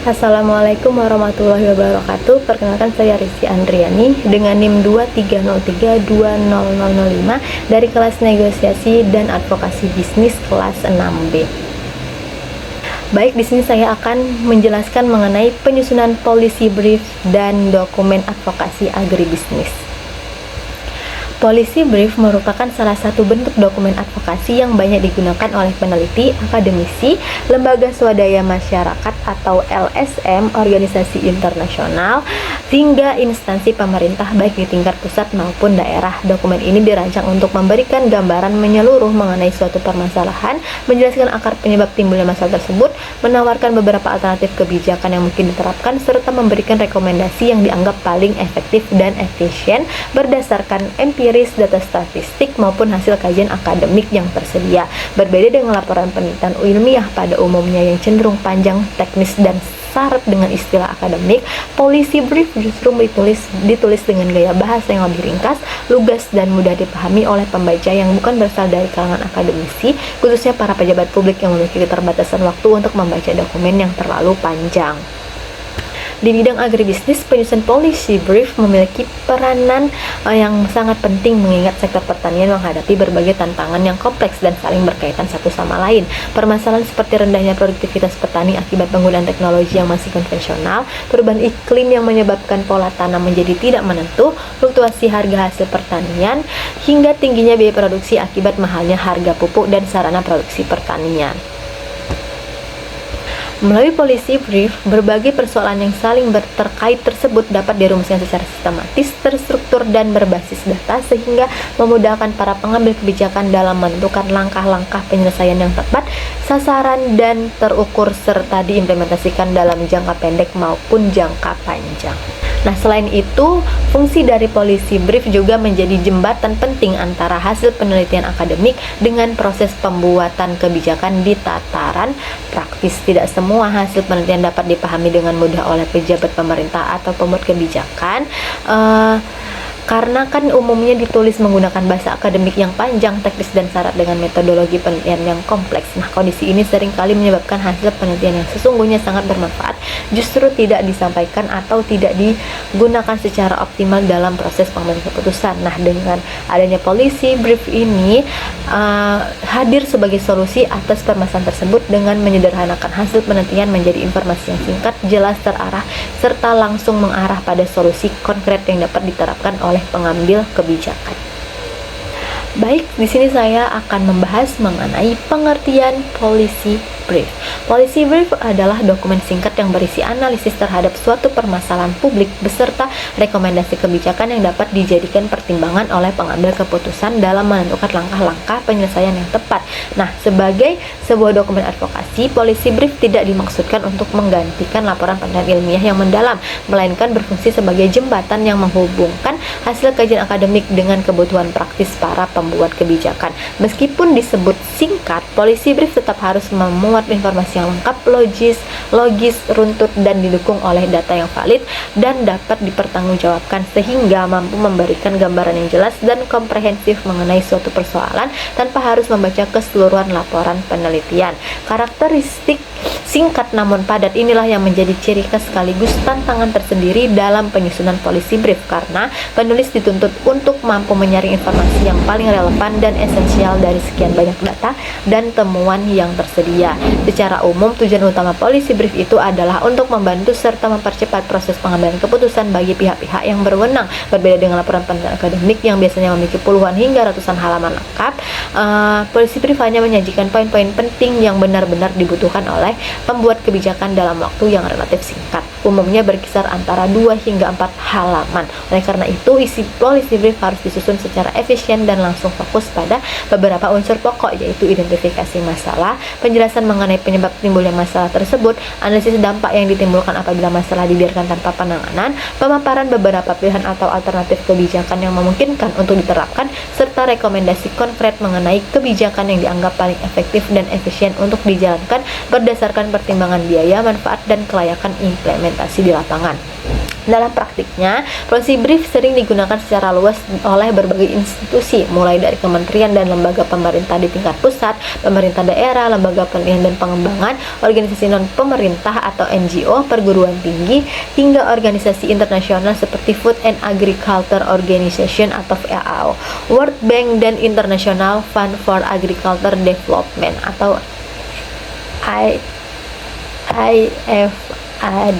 Assalamualaikum warahmatullahi wabarakatuh. Perkenalkan, saya Rizky Andriani dengan NIM 23032005 dari kelas negosiasi dan advokasi bisnis kelas 6B. Baik, di sini saya akan menjelaskan mengenai penyusunan policy brief dan dokumen advokasi agribisnis. Policy brief merupakan salah satu bentuk dokumen advokasi yang banyak digunakan oleh peneliti, akademisi, lembaga swadaya masyarakat atau LSM, organisasi internasional, hingga instansi pemerintah baik di tingkat pusat maupun daerah. Dokumen ini dirancang untuk memberikan gambaran menyeluruh mengenai suatu permasalahan, menjelaskan akar penyebab timbulnya masalah tersebut, menawarkan beberapa alternatif kebijakan yang mungkin diterapkan, serta memberikan rekomendasi yang dianggap paling efektif dan efisien berdasarkan empiris, data statistik maupun hasil kajian akademik yang tersedia. Berbeda dengan laporan penelitian ilmiah pada umumnya yang cenderung panjang, teknis, dan syarat dengan istilah akademik, policy brief justru ditulis dengan gaya bahasa yang lebih ringkas, lugas, dan mudah dipahami oleh pembaca yang bukan berasal dari kalangan akademisi, khususnya para pejabat publik yang memiliki keterbatasan waktu untuk membaca dokumen yang terlalu panjang. Di bidang agribisnis, penyusunan policy brief memiliki peranan yang sangat penting mengingat sektor pertanian menghadapi berbagai tantangan yang kompleks dan saling berkaitan satu sama lain. Permasalahan seperti rendahnya produktivitas petani akibat penggunaan teknologi yang masih konvensional, perubahan iklim yang menyebabkan pola tanam menjadi tidak menentu, fluktuasi harga hasil pertanian, hingga tingginya biaya produksi akibat mahalnya harga pupuk dan sarana produksi pertanian. Melalui policy brief, berbagai persoalan yang saling terkait tersebut dapat dirumuskan secara sistematis, terstruktur, dan berbasis data sehingga memudahkan para pengambil kebijakan dalam menentukan langkah-langkah penyelesaian yang tepat, sasaran, dan terukur serta diimplementasikan dalam jangka pendek maupun jangka panjang. Nah, selain itu, fungsi dari policy brief juga menjadi jembatan penting antara hasil penelitian akademik dengan proses pembuatan kebijakan di tataran praktis. Tidak semua hasil penelitian dapat dipahami dengan mudah oleh pejabat pemerintah atau pembuat kebijakan, karena kan umumnya ditulis menggunakan bahasa akademik yang panjang, teknis, dan syarat dengan metodologi penelitian yang kompleks. Nah, kondisi ini seringkali menyebabkan hasil penelitian yang sesungguhnya sangat bermanfaat justru tidak disampaikan atau tidak digunakan secara optimal dalam proses pengambilan keputusan. Nah, dengan adanya policy brief ini hadir sebagai solusi atas permasalahan tersebut dengan menyederhanakan hasil penelitian menjadi informasi yang singkat, jelas, terarah, serta langsung mengarah pada solusi konkret yang dapat diterapkan oleh pengambil kebijakan. Baik, di sini saya akan membahas mengenai pengertian policy brief. Policy brief adalah dokumen singkat yang berisi analisis terhadap suatu permasalahan publik beserta rekomendasi kebijakan yang dapat dijadikan pertimbangan oleh pengambil keputusan dalam menentukan langkah-langkah penyelesaian yang tepat. Nah, sebagai sebuah dokumen advokasi, policy brief tidak dimaksudkan untuk menggantikan laporan penelitian ilmiah yang mendalam, melainkan berfungsi sebagai jembatan yang menghubungkan hasil kajian akademik dengan kebutuhan praktis para pembuat kebijakan. Meskipun disebut singkat, policy brief tetap harus memuat informasi yang lengkap, logis, runtut, dan didukung oleh data yang valid dan dapat dipertanggungjawabkan sehingga mampu memberikan gambaran yang jelas dan komprehensif mengenai suatu persoalan tanpa harus membaca keseluruhan laporan penelitian. Karakteristik singkat namun padat inilah yang menjadi ciri khas sekaligus tantangan tersendiri dalam penyusunan policy brief, karena penulis dituntut untuk mampu menyaring informasi yang paling relevan dan esensial dari sekian banyak data dan temuan yang tersedia. Secara umum, tujuan utama policy brief itu adalah untuk membantu serta mempercepat proses pengambilan keputusan bagi pihak-pihak yang berwenang. Berbeda dengan laporan penelitian akademik yang biasanya memiliki puluhan hingga ratusan halaman lengkap, policy brief hanya menyajikan poin-poin penting yang benar-benar dibutuhkan oleh pembuat kebijakan dalam waktu yang relatif singkat, umumnya berkisar antara 2 hingga 4 halaman. Oleh karena itu, isi policy brief harus disusun secara efisien dan langsung fokus pada beberapa unsur pokok, yaitu identifikasi masalah, penjelasan mengenai penyebab timbulnya masalah tersebut, analisis dampak yang ditimbulkan apabila masalah dibiarkan tanpa penanganan, pemaparan beberapa pilihan atau alternatif kebijakan yang memungkinkan untuk diterapkan, serta rekomendasi konkret mengenai kebijakan yang dianggap paling efektif dan efisien untuk dijalankan berdasarkan pertimbangan biaya, manfaat, dan kelayakan implementasi di lapangan. Dalam praktiknya, policy brief sering digunakan secara luas oleh berbagai institusi, mulai dari kementerian dan lembaga pemerintah di tingkat pusat, pemerintah daerah, lembaga penelitian dan pengembangan, organisasi non-pemerintah atau NGO, perguruan tinggi, hingga organisasi internasional seperti Food and Agriculture Organization atau FAO, World Bank, dan International Fund for Agriculture Development atau IFAD.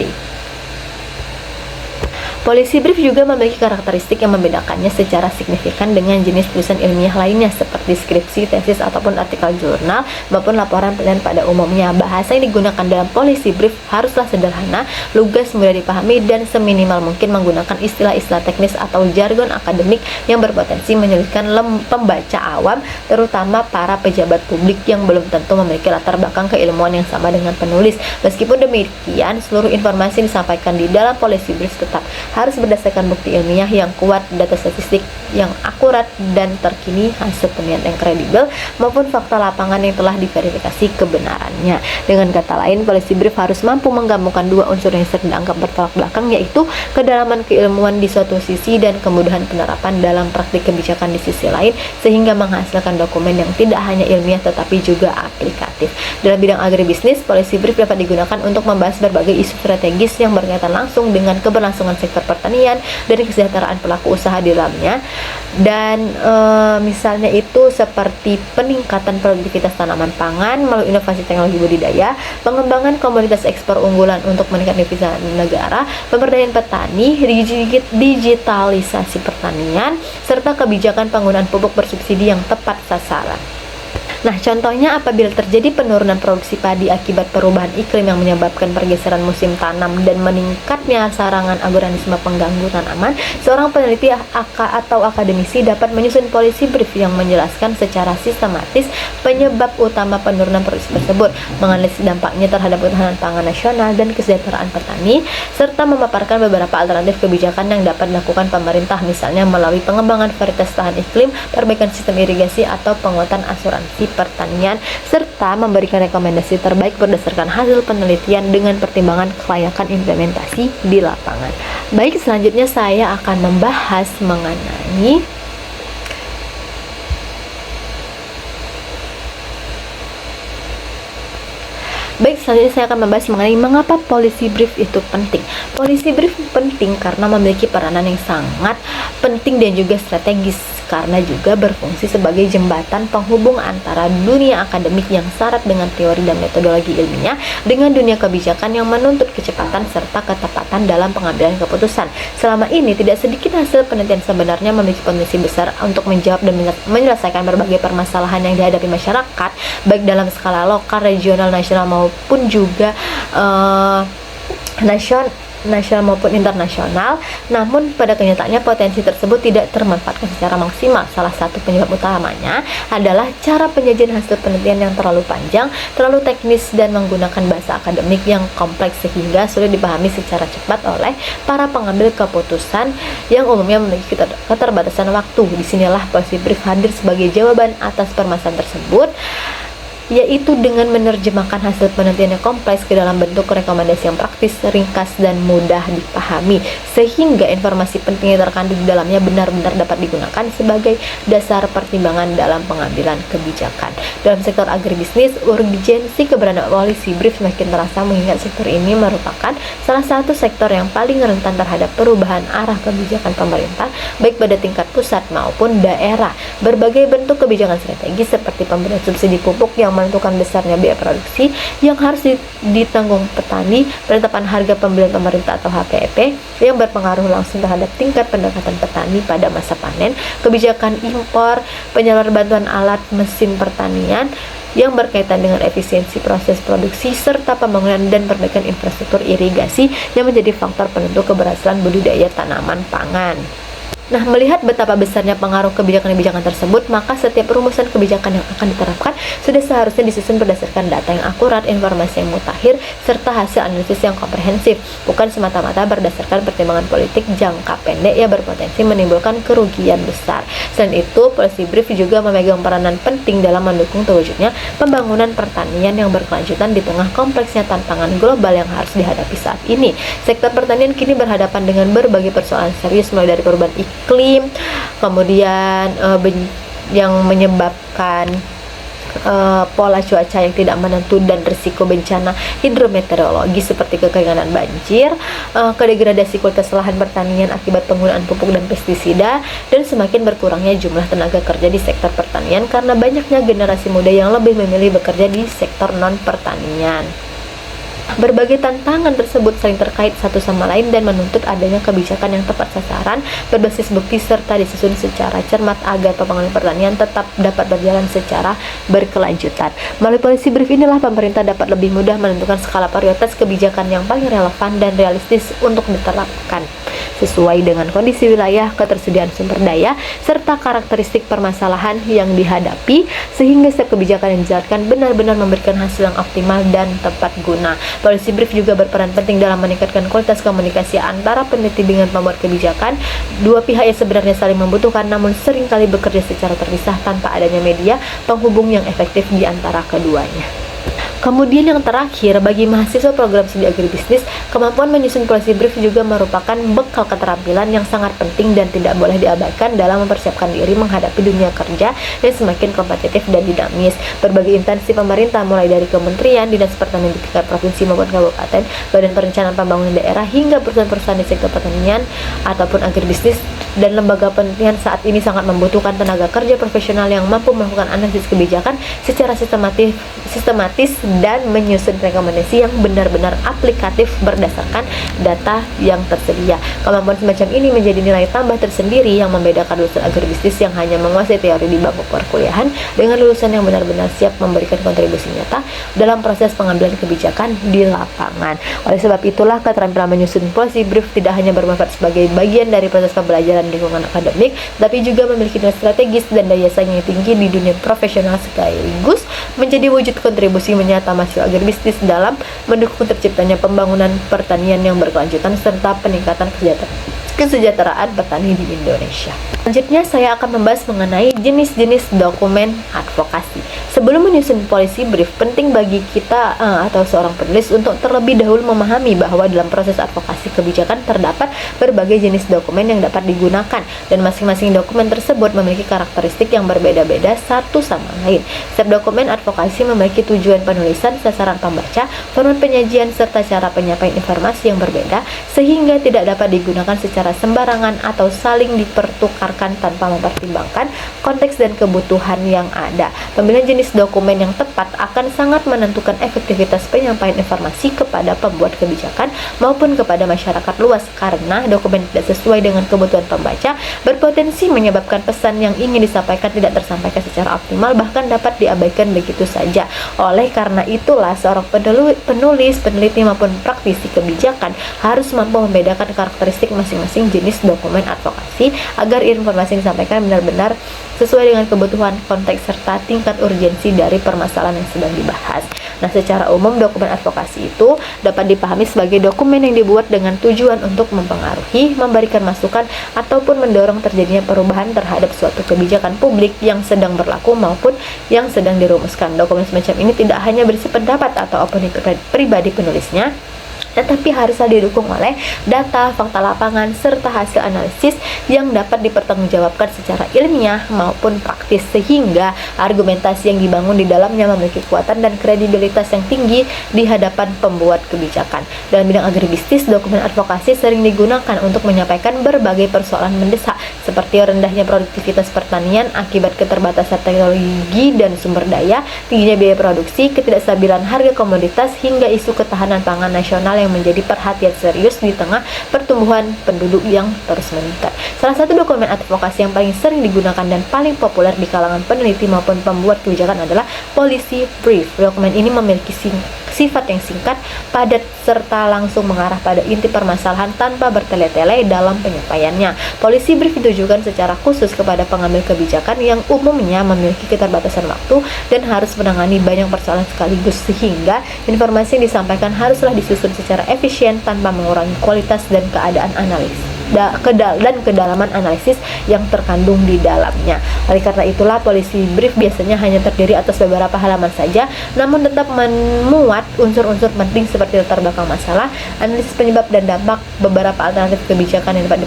Policy brief juga memiliki karakteristik yang membedakannya secara signifikan dengan jenis tulisan ilmiah lainnya seperti skripsi, tesis, ataupun artikel jurnal maupun laporan penelitian pada umumnya. Bahasa yang digunakan dalam policy brief haruslah sederhana, lugas, mudah dipahami, dan seminimal mungkin menggunakan istilah-istilah teknis atau jargon akademik yang berpotensi menyulitkan pembaca awam, terutama para pejabat publik yang belum tentu memiliki latar belakang keilmuan yang sama dengan penulis. Meskipun demikian, seluruh informasi yang disampaikan di dalam policy brief tetap harus berdasarkan bukti ilmiah yang kuat, data statistik yang akurat dan terkini, hasil penelitian yang kredibel, maupun fakta lapangan yang telah diverifikasi kebenarannya. Dengan kata lain, policy brief harus mampu menggabungkan dua unsur yang sering dianggap bertolak belakang, yaitu kedalaman keilmuan di suatu sisi dan kemudahan penerapan dalam praktik kebijakan di sisi lain, sehingga menghasilkan dokumen yang tidak hanya ilmiah tetapi juga aplikatif. Dalam bidang agribisnis, policy brief dapat digunakan untuk membahas berbagai isu strategis yang berkaitan langsung dengan keberlangsungan sektor pertanian dan kesejahteraan pelaku usaha di dalamnya, dan misalnya itu seperti peningkatan produktivitas tanaman pangan melalui inovasi teknologi budidaya, pengembangan komoditas ekspor unggulan untuk meningkatkan devisa negara, pemberdayaan petani, digitalisasi pertanian, serta kebijakan penggunaan pupuk bersubsidi yang tepat sasaran. Nah, contohnya apabila terjadi penurunan produksi padi akibat perubahan iklim yang menyebabkan pergeseran musim tanam dan meningkatnya serangan agronisme pengganggu tanaman, seorang peneliti atau akademisi dapat menyusun policy brief yang menjelaskan secara sistematis penyebab utama penurunan produksi tersebut, menganalisis dampaknya terhadap ketahanan pangan nasional dan kesejahteraan petani, serta memaparkan beberapa alternatif kebijakan yang dapat dilakukan pemerintah, misalnya melalui pengembangan varietas tahan iklim, perbaikan sistem irigasi, atau penguatan asuransi pertanian, serta memberikan rekomendasi terbaik berdasarkan hasil penelitian dengan pertimbangan kelayakan implementasi di lapangan. Baik, selanjutnya saya akan membahas mengenai selanjutnya saya akan membahas mengenai mengapa policy brief itu penting. Policy brief penting karena memiliki peranan yang sangat penting dan juga strategis, karena juga berfungsi sebagai jembatan penghubung antara dunia akademik yang syarat dengan teori dan metodologi ilmiah dengan dunia kebijakan yang menuntut kecepatan serta ketepatan dalam pengambilan keputusan. Selama ini tidak sedikit hasil penelitian sebenarnya memiliki potensi besar untuk menjawab dan menyelesaikan berbagai permasalahan yang dihadapi masyarakat, baik dalam skala lokal, regional, nasional maupun juga nasional maupun internasional. Namun pada kenyataannya potensi tersebut tidak termanfaatkan secara maksimal. Salah satu penyebab utamanya adalah cara penyajian hasil penelitian yang terlalu panjang, terlalu teknis, dan menggunakan bahasa akademik yang kompleks sehingga sulit dipahami secara cepat oleh para pengambil keputusan yang umumnya memiliki keterbatasan waktu. Disinilah policy brief hadir sebagai jawaban atas permasalahan tersebut, yaitu dengan menerjemahkan hasil penelitian yang kompleks ke dalam bentuk rekomendasi yang praktis, ringkas, dan mudah dipahami, sehingga informasi penting yang terkandung di dalamnya benar-benar dapat digunakan sebagai dasar pertimbangan dalam pengambilan kebijakan. Dalam sektor agribisnis, urgensi keberadaan policy brief semakin terasa mengingat sektor ini merupakan salah satu sektor yang paling rentan terhadap perubahan arah kebijakan pemerintah, baik pada tingkat pusat maupun daerah. Berbagai bentuk kebijakan strategis seperti pemberian subsidi pupuk yang menentukan besarnya biaya produksi yang harus ditanggung petani, penetapan harga pembelian pemerintah atau HPP yang berpengaruh langsung terhadap tingkat pendapatan petani pada masa panen, kebijakan impor, penyaluran bantuan alat mesin pertanian yang berkaitan dengan efisiensi proses produksi, serta pembangunan dan perbaikan infrastruktur irigasi yang menjadi faktor penentu keberhasilan budidaya tanaman pangan. Nah, melihat betapa besarnya pengaruh kebijakan-kebijakan tersebut, maka setiap rumusan kebijakan yang akan diterapkan sudah seharusnya disusun berdasarkan data yang akurat, informasi yang mutakhir, serta hasil analisis yang komprehensif, bukan semata-mata berdasarkan pertimbangan politik jangka pendek yang berpotensi menimbulkan kerugian besar. Selain itu, policy brief juga memegang peranan penting dalam mendukung terwujudnya pembangunan pertanian yang berkelanjutan di tengah kompleksnya tantangan global yang harus dihadapi saat ini. Sektor pertanian kini berhadapan dengan berbagai persoalan serius, mulai dari perubahan iklim, kemudian yang menyebabkan pola cuaca yang tidak menentu dan risiko bencana hidrometeorologi seperti kekeringan banjir, kedegradasi kualitas lahan pertanian akibat penggunaan pupuk dan pestisida, dan semakin berkurangnya jumlah tenaga kerja di sektor pertanian karena banyaknya generasi muda yang lebih memilih bekerja di sektor non-pertanian. Berbagai tantangan tersebut saling terkait satu sama lain dan menuntut adanya kebijakan yang tepat sasaran, berbasis bukti, serta disusun secara cermat agar pembangunan pertanian tetap dapat berjalan secara berkelanjutan. Melalui policy brief inilah pemerintah dapat lebih mudah menentukan skala prioritas kebijakan yang paling relevan dan realistis untuk diterapkan sesuai dengan kondisi wilayah, ketersediaan sumber daya, serta karakteristik permasalahan yang dihadapi, sehingga setiap kebijakan yang dijalankan benar-benar memberikan hasil yang optimal dan tepat guna. Policy brief juga berperan penting dalam meningkatkan kualitas komunikasi antara peneliti dengan pembuat kebijakan. Dua pihak yang sebenarnya saling membutuhkan namun seringkali bekerja secara terpisah tanpa adanya media penghubung yang efektif di antara keduanya. Kemudian yang terakhir, bagi mahasiswa program studi agribisnis, kemampuan menyusun policy brief juga merupakan bekal keterampilan yang sangat penting dan tidak boleh diabaikan dalam mempersiapkan diri menghadapi dunia kerja yang semakin kompetitif dan dinamis. Berbagai instansi pemerintah, mulai dari kementerian, dinas pertanian di tingkat provinsi maupun kabupaten, badan perencanaan pembangunan daerah, hingga perusahaan-perusahaan di sektor pertanian ataupun agribisnis dan lembaga penelitian saat ini sangat membutuhkan tenaga kerja profesional yang mampu melakukan analisis kebijakan secara sistematis dan menyusun rekomendasi yang benar-benar aplikatif berdasarkan data yang tersedia. Kemampuan semacam ini menjadi nilai tambah tersendiri yang membedakan lulusan agribisnis yang hanya menguasai teori di bangku perkuliahan dengan lulusan yang benar-benar siap memberikan kontribusi nyata dalam proses pengambilan kebijakan di lapangan. Oleh sebab itulah, keterampilan menyusun policy brief tidak hanya bermanfaat sebagai bagian dari proses pembelajaran lingkungan akademik, tapi juga memiliki nilai strategis dan daya saing yang tinggi di dunia profesional, sekaligus menjadi wujud kontribusi menyata mahasiswa agribisnis dalam mendukung terciptanya pembangunan pertanian yang berkelanjutan serta peningkatan kesejahteraan petani di Indonesia. Selanjutnya saya akan membahas mengenai jenis-jenis dokumen advokasi. Sebelum menyusun policy brief, penting bagi kita atau seorang penulis untuk terlebih dahulu memahami bahwa dalam proses advokasi kebijakan terdapat berbagai jenis dokumen yang dapat digunakan, dan masing-masing dokumen tersebut memiliki karakteristik yang berbeda-beda satu sama lain. Setiap dokumen advokasi memiliki tujuan penulisan, sasaran pembaca, format penyajian, serta cara penyampaian informasi yang berbeda, sehingga tidak dapat digunakan secara sembarangan atau saling dipertukarkan tanpa mempertimbangkan konteks dan kebutuhan yang ada. Pemilihan jenis dokumen yang tepat akan sangat menentukan efektivitas penyampaian informasi kepada pembuat kebijakan maupun kepada masyarakat luas, karena dokumen tidak sesuai dengan kebutuhan pembaca berpotensi menyebabkan pesan yang ingin disampaikan tidak tersampaikan secara optimal, bahkan dapat diabaikan begitu saja. Oleh karena itulah, seorang penulis, peneliti maupun praktisi kebijakan harus mampu membedakan karakteristik masing-masing jenis dokumen advokasi agar informasi yang disampaikan benar-benar sesuai dengan kebutuhan, konteks, serta tingkat urgensi dari permasalahan yang sedang dibahas. Nah, secara umum dokumen advokasi itu dapat dipahami sebagai dokumen yang dibuat dengan tujuan untuk mempengaruhi, memberikan masukan, ataupun mendorong terjadinya perubahan terhadap suatu kebijakan publik yang sedang berlaku maupun yang sedang dirumuskan. Dokumen semacam ini tidak hanya berisi pendapat atau opini pribadi penulisnya, tetapi haruslah didukung oleh data, fakta lapangan, serta hasil analisis yang dapat dipertanggungjawabkan secara ilmiah maupun praktis, sehingga argumentasi yang dibangun di dalamnya memiliki kekuatan dan kredibilitas yang tinggi di hadapan pembuat kebijakan. Dalam bidang agribisnis, dokumen advokasi sering digunakan untuk menyampaikan berbagai persoalan mendesak, seperti rendahnya produktivitas pertanian akibat keterbatasan teknologi dan sumber daya, tingginya biaya produksi, ketidakstabilan harga komoditas, hingga isu ketahanan pangan nasional yang menjadi perhatian serius di tengah pertumbuhan penduduk yang terus meningkat. Salah satu dokumen advokasi yang paling sering digunakan dan paling populer di kalangan peneliti maupun pembuat kebijakan adalah policy brief. Dokumen ini memiliki sifat yang singkat, padat, serta langsung mengarah pada inti permasalahan tanpa bertele-tele dalam penyampaiannya. Policy brief ditujukan secara khusus kepada pengambil kebijakan yang umumnya memiliki keterbatasan waktu dan harus menangani banyak persoalan sekaligus, sehingga informasi yang disampaikan haruslah disusun secara efisien tanpa mengurangi kualitas dan keadaan analis dan kedalaman analisis yang terkandung di dalamnya. Oleh karena itulah, policy brief biasanya hanya terdiri atas beberapa halaman saja, namun tetap memuat unsur-unsur penting seperti latar belakang masalah, analisis penyebab dan dampak, beberapa alternatif kebijakan yang dapat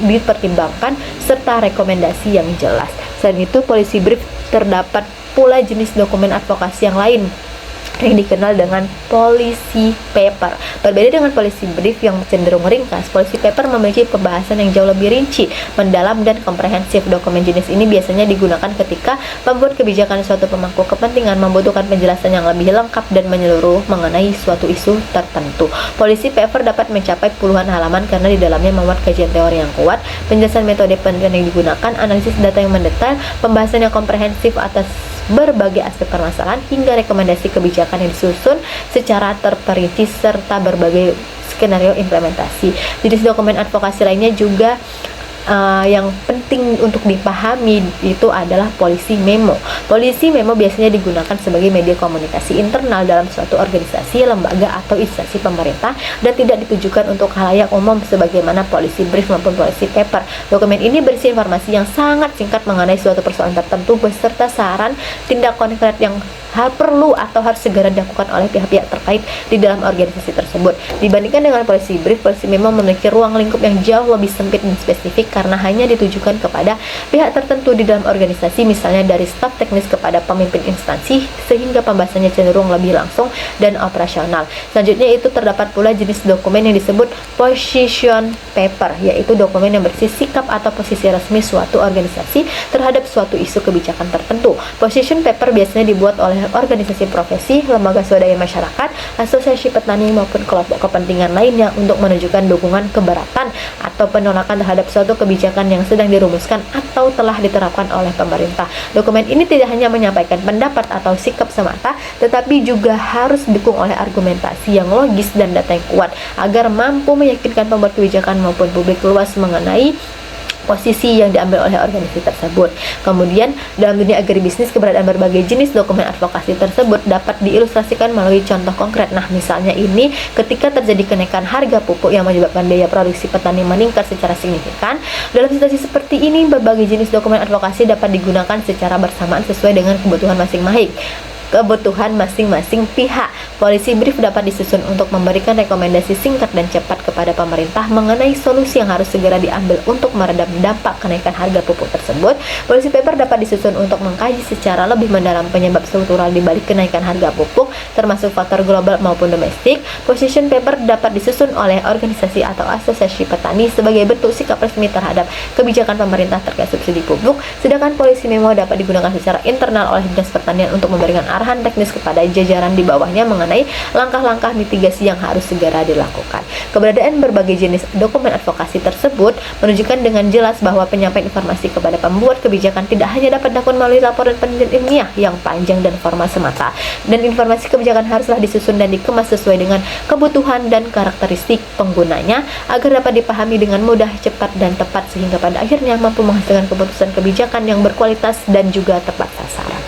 dipertimbangkan, serta rekomendasi yang jelas. Selain itu, policy brief terdapat pula jenis dokumen advokasi yang lain yang dikenal dengan policy paper. Berbeda dengan policy brief yang cenderung ringkas, policy paper memiliki pembahasan yang jauh lebih rinci, mendalam, dan komprehensif. Dokumen jenis ini biasanya digunakan ketika pembuat kebijakan suatu pemangku kepentingan membutuhkan penjelasan yang lebih lengkap dan menyeluruh mengenai suatu isu tertentu. Policy paper dapat mencapai puluhan halaman karena di dalamnya memuat kajian teori yang kuat, penjelasan metode penelitian yang digunakan, analisis data yang mendetail, pembahasan yang komprehensif atas berbagai aspek permasalahan, hingga rekomendasi kebijakan yang disusun secara terperinci serta berbagai skenario implementasi. Jenis dokumen advokasi lainnya juga yang penting untuk dipahami itu adalah policy memo. Policy memo biasanya digunakan sebagai media komunikasi internal dalam suatu organisasi, lembaga, atau instansi pemerintah dan tidak ditujukan untuk khalayak umum sebagaimana policy brief maupun policy paper. Dokumen ini berisi informasi yang sangat singkat mengenai suatu persoalan tertentu beserta saran tindak konkret yang perlu atau harus segera dilakukan oleh pihak-pihak terkait di dalam organisasi tersebut. Dibandingkan dengan policy brief, policy memo memiliki ruang lingkup yang jauh lebih sempit dan spesifik karena hanya ditujukan kepada pihak tertentu di dalam organisasi, misalnya dari staf teknis kepada pemimpin instansi, sehingga pembahasannya cenderung lebih langsung dan operasional. Selanjutnya itu terdapat pula jenis dokumen yang disebut position paper, yaitu dokumen yang berisi sikap atau posisi resmi suatu organisasi terhadap suatu isu kebijakan tertentu. Position paper biasanya dibuat oleh organisasi profesi, lembaga swadaya masyarakat, asosiasi petani, maupun kelompok kepentingan lainnya untuk menunjukkan dukungan, keberatan, atau penolakan terhadap suatu kebijakan yang sedang dirumuskan atau telah diterapkan oleh pemerintah. Dokumen ini tidak hanya menyampaikan pendapat atau sikap semata, tetapi juga harus didukung oleh argumentasi yang logis dan data yang kuat agar mampu meyakinkan pembuat kebijakan maupun publik luas mengenai posisi yang diambil oleh organisasi tersebut. Kemudian, dalam dunia agribisnis, keberadaan berbagai jenis dokumen advokasi tersebut dapat diilustrasikan melalui contoh konkret. Nah, misalnya ini, ketika terjadi kenaikan harga pupuk yang menyebabkan biaya produksi petani meningkat secara signifikan, dalam situasi seperti ini, berbagai jenis dokumen advokasi dapat digunakan secara bersamaan sesuai dengan kebutuhan masing-masing pihak. Policy brief dapat disusun untuk memberikan rekomendasi singkat dan cepat kepada pemerintah mengenai solusi yang harus segera diambil untuk meredam dampak kenaikan harga pupuk tersebut. Policy paper dapat disusun untuk mengkaji secara lebih mendalam penyebab struktural di balik kenaikan harga pupuk, termasuk faktor global maupun domestik. Position paper dapat disusun oleh organisasi atau asosiasi petani sebagai bentuk sikap resmi terhadap kebijakan pemerintah terkait subsidi pupuk, sedangkan policy memo dapat digunakan secara internal oleh Dinas Pertanian untuk memberikan arahan teknis kepada jajaran di bawahnya mengenai langkah-langkah mitigasi yang harus segera dilakukan. Keberadaan berbagai jenis dokumen advokasi tersebut menunjukkan dengan jelas bahwa penyampaian informasi kepada pembuat kebijakan tidak hanya dapat dilakukan melalui laporan penelitian ilmiah yang panjang dan formal semata, dan informasi kebijakan haruslah disusun dan dikemas sesuai dengan kebutuhan dan karakteristik penggunanya agar dapat dipahami dengan mudah, cepat, dan tepat sehingga pada akhirnya mampu menghasilkan keputusan kebijakan yang berkualitas dan juga tepat sasaran.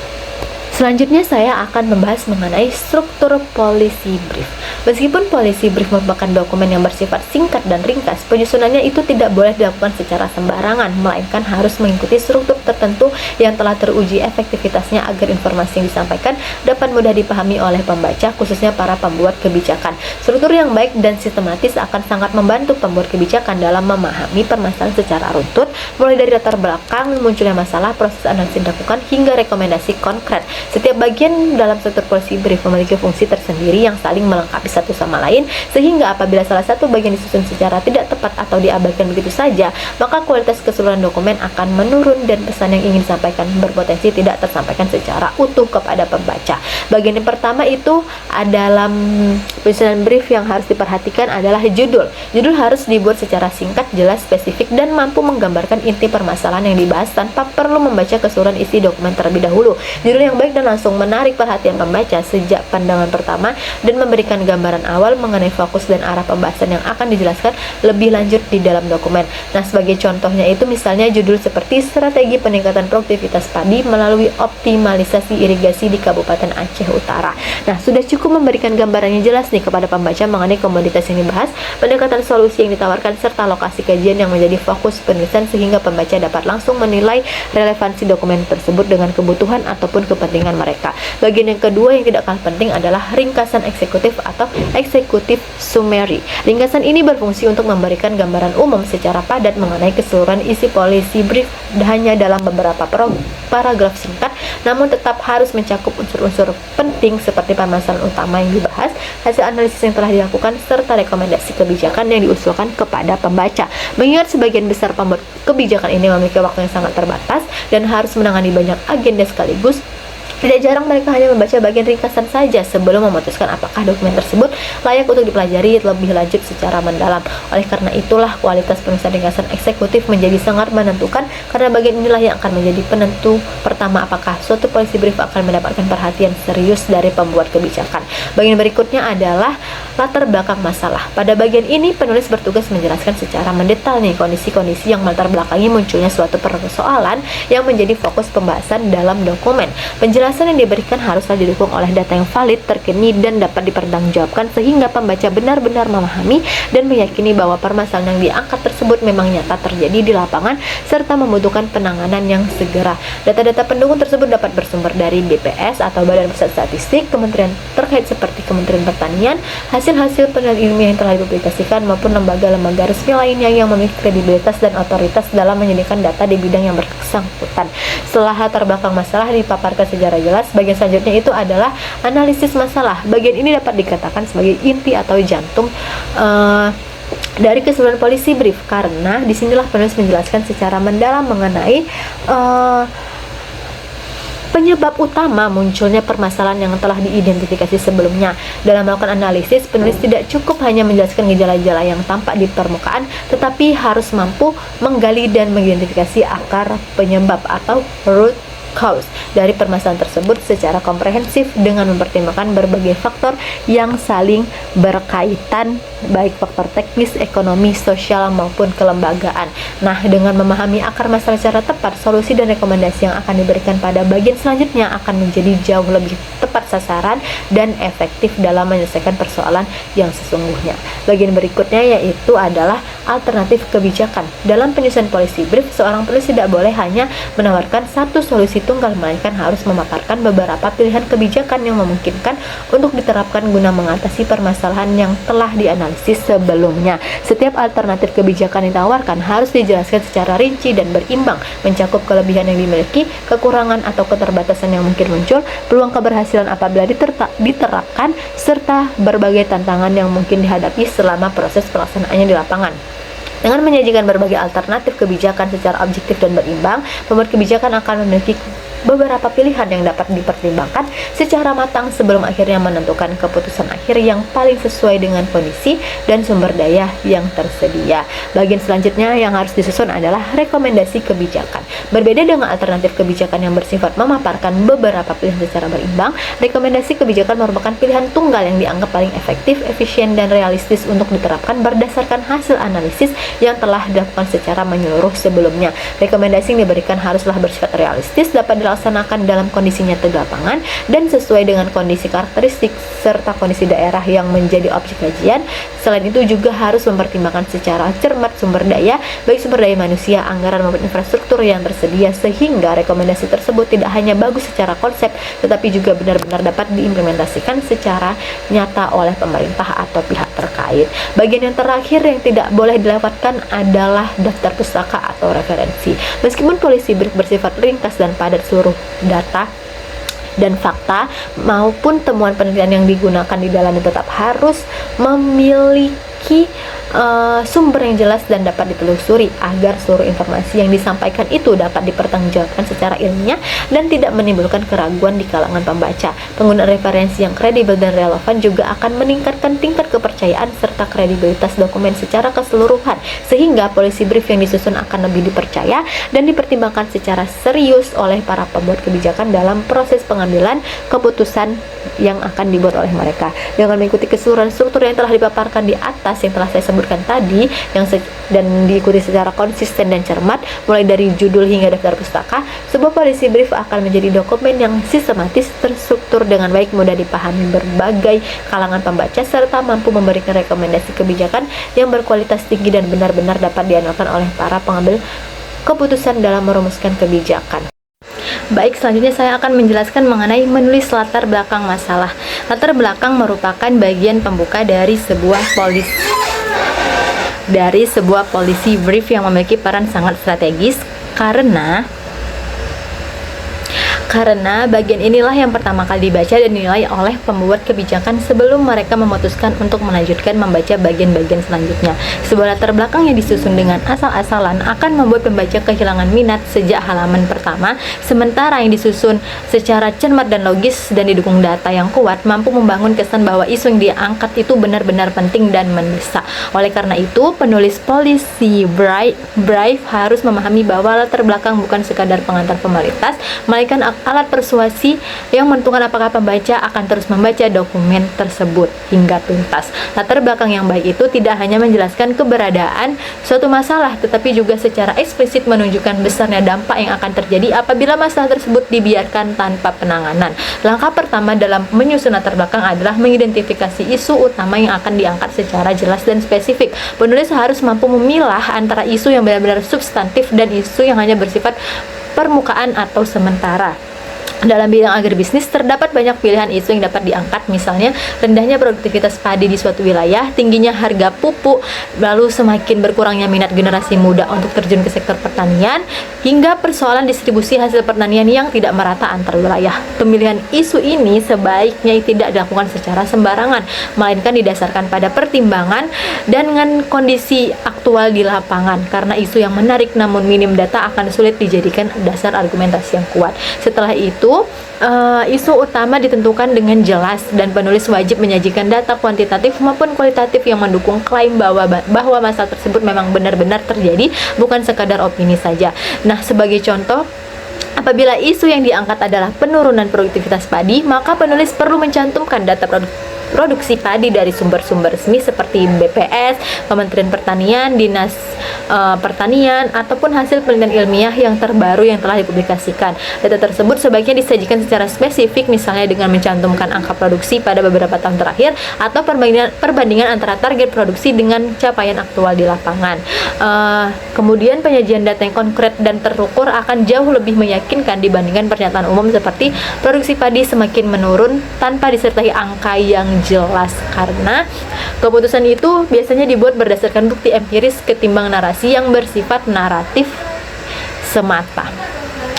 Selanjutnya saya akan membahas mengenai struktur policy brief. Meskipun policy brief merupakan dokumen yang bersifat singkat dan ringkas, penyusunannya itu tidak boleh dilakukan secara sembarangan, melainkan harus mengikuti struktur tertentu yang telah teruji efektivitasnya agar informasi yang disampaikan dapat mudah dipahami oleh pembaca, khususnya para pembuat kebijakan. Struktur yang baik dan sistematis akan sangat membantu pembuat kebijakan dalam memahami permasalahan secara runtut, mulai dari latar belakang munculnya masalah, proses analisis dilakukan, hingga rekomendasi konkret. Setiap bagian dalam struktur policy brief memiliki fungsi tersendiri yang saling melengkapi satu sama lain, sehingga apabila salah satu bagian disusun secara tidak tepat atau diabaikan begitu saja, maka kualitas keseluruhan dokumen akan menurun dan pesan yang ingin disampaikan berpotensi tidak tersampaikan secara utuh kepada pembaca. Bagian yang pertama itu dalam penyusunan brief yang harus diperhatikan adalah judul. Judul harus dibuat secara singkat, jelas, spesifik, dan mampu menggambarkan inti permasalahan yang dibahas tanpa perlu membaca keseluruhan isi dokumen terlebih dahulu. Judul yang baik dan langsung menarik perhatian pembaca sejak pandangan pertama dan memberikan gambaran awal mengenai fokus dan arah pembahasan yang akan dijelaskan lebih lanjut di dalam dokumen. Nah, sebagai contohnya itu misalnya judul seperti strategi peningkatan produktivitas padi melalui optimalisasi irigasi di Kabupaten Aceh Utara. Nah, sudah cukup memberikan gambaran yang jelas nih kepada pembaca mengenai komoditas yang dibahas, pendekatan solusi yang ditawarkan, serta lokasi kajian yang menjadi fokus penulisan sehingga pembaca dapat langsung menilai relevansi dokumen tersebut dengan kebutuhan ataupun kepentingan mereka. Bagian yang kedua yang tidak kalah penting adalah ringkasan eksekutif atau executive summary. Ringkasan ini berfungsi untuk memberikan gambaran umum secara padat mengenai keseluruhan isi policy brief hanya dalam beberapa paragraf singkat, namun tetap harus mencakup unsur-unsur penting seperti permasalahan utama yang dibahas, hasil analisis yang telah dilakukan, serta rekomendasi kebijakan yang diusulkan kepada pembaca. Mengingat sebagian besar pembuat kebijakan ini memiliki waktu yang sangat terbatas dan harus menangani banyak agenda sekaligus, tidak jarang mereka hanya membaca bagian ringkasan saja sebelum memutuskan apakah dokumen tersebut layak untuk dipelajari lebih lanjut secara mendalam. Oleh karena itulah kualitas penulisan ringkasan eksekutif menjadi sangat menentukan, karena bagian inilah yang akan menjadi penentu pertama apakah suatu policy brief akan mendapatkan perhatian serius dari pembuat kebijakan. Bagian berikutnya adalah latar belakang masalah. Pada bagian ini penulis bertugas menjelaskan secara mendetail nih kondisi-kondisi yang melatar belakangi munculnya suatu persoalan yang menjadi fokus pembahasan dalam dokumen. Penjelasan yang diberikan haruslah didukung oleh data yang valid, terkini, dan dapat dipertanggungjawabkan sehingga pembaca benar-benar memahami dan meyakini bahwa permasalahan yang diangkat tersebut memang nyata terjadi di lapangan serta membutuhkan penanganan yang segera. Data-data pendukung tersebut dapat bersumber dari BPS atau Badan Pusat Statistik, kementerian terkait seperti Kementerian Pertanian, hasil-hasil penelitian ilmiah yang telah dipublikasikan, maupun lembaga-lembaga resmi lainnya yang memiliki kredibilitas dan otoritas dalam menyediakan data di bidang yang bersangkutan. Setelah latar belakang masalah dipaparkan secara jelas, bagian selanjutnya itu adalah analisis masalah. Bagian ini dapat dikatakan sebagai inti atau jantung dari keseluruhan policy brief, karena disinilah penulis menjelaskan secara mendalam mengenai penyebab utama munculnya permasalahan yang telah diidentifikasi sebelumnya. Dalam melakukan analisis, penulis tidak cukup hanya menjelaskan gejala-gejala yang tampak di permukaan, tetapi harus mampu menggali dan mengidentifikasi akar penyebab atau root cause dari permasalahan tersebut secara komprehensif dengan mempertimbangkan berbagai faktor yang saling berkaitan, baik faktor teknis, ekonomi, sosial, maupun kelembagaan. Nah, dengan memahami akar masalah secara tepat, solusi dan rekomendasi yang akan diberikan pada bagian selanjutnya akan menjadi jauh lebih tepat sasaran dan efektif dalam menyelesaikan persoalan yang sesungguhnya. Bagian berikutnya yaitu adalah alternatif kebijakan. Dalam penyusunan policy brief, seorang penulis tidak boleh hanya menawarkan satu solusi tunggal, melainkan harus memaparkan beberapa pilihan kebijakan yang memungkinkan untuk diterapkan guna mengatasi permasalahan yang telah dianalisis sebelumnya. Setiap alternatif kebijakan ditawarkan harus dijelaskan secara rinci dan berimbang, mencakup kelebihan yang dimiliki, kekurangan atau keterbatasan yang mungkin muncul, peluang keberhasilan apabila diterapkan, serta berbagai tantangan yang mungkin dihadapi selama proses pelaksanaannya di lapangan. Dengan menyajikan berbagai alternatif kebijakan secara objektif dan berimbang, pembuat kebijakan akan memiliki beberapa pilihan yang dapat dipertimbangkan secara matang sebelum akhirnya menentukan keputusan akhir yang paling sesuai dengan kondisi dan sumber daya yang tersedia. Bagian selanjutnya yang harus disusun adalah rekomendasi kebijakan. Berbeda dengan alternatif kebijakan yang bersifat memaparkan beberapa pilihan secara berimbang, rekomendasi kebijakan merupakan pilihan tunggal yang dianggap paling efektif, efisien, dan realistis untuk diterapkan berdasarkan hasil analisis yang telah dilakukan secara menyeluruh sebelumnya. Rekomendasi yang diberikan haruslah bersifat realistis, dapat dilaksanakan dalam kondisi nyata di lapangan, dan sesuai dengan kondisi karakteristik serta kondisi daerah yang menjadi objek kajian. Selain itu juga harus mempertimbangkan secara cermat sumber daya, baik sumber daya manusia, anggaran maupun infrastruktur yang tersedia, sehingga rekomendasi tersebut tidak hanya bagus secara konsep, tetapi juga benar-benar dapat diimplementasikan secara nyata oleh pemerintah atau pihak terkait. Bagian yang terakhir yang tidak boleh dilewatkan adalah daftar pustaka atau referensi. Meskipun policy brief bersifat ringkas dan padat seluruh data dan fakta maupun temuan penelitian yang digunakan di dalamnya tetap harus memiliki sumber yang jelas dan dapat ditelusuri agar seluruh informasi yang disampaikan itu dapat dipertanggungjawabkan secara ilmiah dan tidak menimbulkan keraguan di kalangan pembaca. Penggunaan referensi yang kredibel dan relevan juga akan meningkatkan tingkat kepercayaan serta kredibilitas dokumen secara keseluruhan, sehingga policy brief yang disusun akan lebih dipercaya dan dipertimbangkan secara serius oleh para pembuat kebijakan dalam proses pengambilan keputusan yang akan dibuat oleh mereka. Dengan mengikuti keseluruhan struktur yang telah dipaparkan di atas yang telah saya sebutkan tadi, dan diikuti secara konsisten dan cermat, mulai dari judul hingga daftar pustaka, sebuah policy brief akan menjadi dokumen yang sistematis, terstruktur dengan baik, mudah dipahami berbagai kalangan pembaca, serta mampu memberikan rekomendasi kebijakan yang berkualitas tinggi dan benar-benar dapat diandalkan oleh para pengambil keputusan dalam merumuskan kebijakan. Baik, selanjutnya saya akan menjelaskan mengenai menulis latar belakang masalah. Latar belakang merupakan bagian pembuka dari sebuah policy brief yang memiliki peran sangat strategis karena bagian inilah yang pertama kali dibaca dan dinilai oleh pembuat kebijakan sebelum mereka memutuskan untuk melanjutkan membaca bagian-bagian selanjutnya. Sebuah latar belakang yang disusun dengan asal-asalan akan membuat pembaca kehilangan minat sejak halaman pertama, sementara yang disusun secara cermat dan logis dan didukung data yang kuat mampu membangun kesan bahwa isu yang diangkat itu benar-benar penting dan mendesak. Oleh karena itu, penulis policy brief harus memahami bahwa latar belakang bukan sekadar pengantar formalitas, melainkan alat persuasi yang menentukan apakah pembaca akan terus membaca dokumen tersebut hingga tuntas. Latar belakang yang baik itu tidak hanya menjelaskan keberadaan suatu masalah, tetapi juga secara eksplisit menunjukkan besarnya dampak yang akan terjadi apabila masalah tersebut dibiarkan tanpa penanganan. Langkah pertama dalam menyusun latar belakang adalah mengidentifikasi isu utama yang akan diangkat secara jelas dan spesifik. Penulis harus mampu memilah antara isu yang benar-benar substantif dan isu yang hanya bersifat permukaan atau sementara. Dalam bidang agribisnis terdapat banyak pilihan isu yang dapat diangkat, misalnya rendahnya produktivitas padi di suatu wilayah, tingginya harga pupuk, lalu semakin berkurangnya minat generasi muda untuk terjun ke sektor pertanian, hingga persoalan distribusi hasil pertanian yang tidak merata antar wilayah. Pemilihan isu ini sebaiknya tidak dilakukan secara sembarangan, melainkan didasarkan pada pertimbangan dan dengan kondisi aktual di lapangan, karena isu yang menarik namun minim data akan sulit dijadikan dasar argumentasi yang kuat. Setelah itu, isu utama ditentukan dengan jelas dan penulis wajib menyajikan data kuantitatif maupun kualitatif yang mendukung klaim bahwa masalah tersebut memang benar-benar terjadi, bukan sekadar opini saja. Nah, sebagai contoh, apabila isu yang diangkat adalah penurunan produktivitas padi, maka penulis perlu mencantumkan data produksi padi dari sumber-sumber resmi seperti BPS, Kementerian Pertanian, Dinas Pertanian, ataupun hasil penelitian ilmiah yang terbaru yang telah dipublikasikan. Data tersebut sebaiknya disajikan secara spesifik, misalnya dengan mencantumkan angka produksi pada beberapa tahun terakhir atau perbandingan antara target produksi dengan capaian aktual di lapangan. Kemudian penyajian data yang konkret dan terukur akan jauh lebih meyakinkan dibandingkan pernyataan umum seperti produksi padi semakin menurun tanpa disertai angka yang jelas, karena keputusan itu biasanya dibuat berdasarkan bukti empiris ketimbang narasi yang bersifat naratif semata.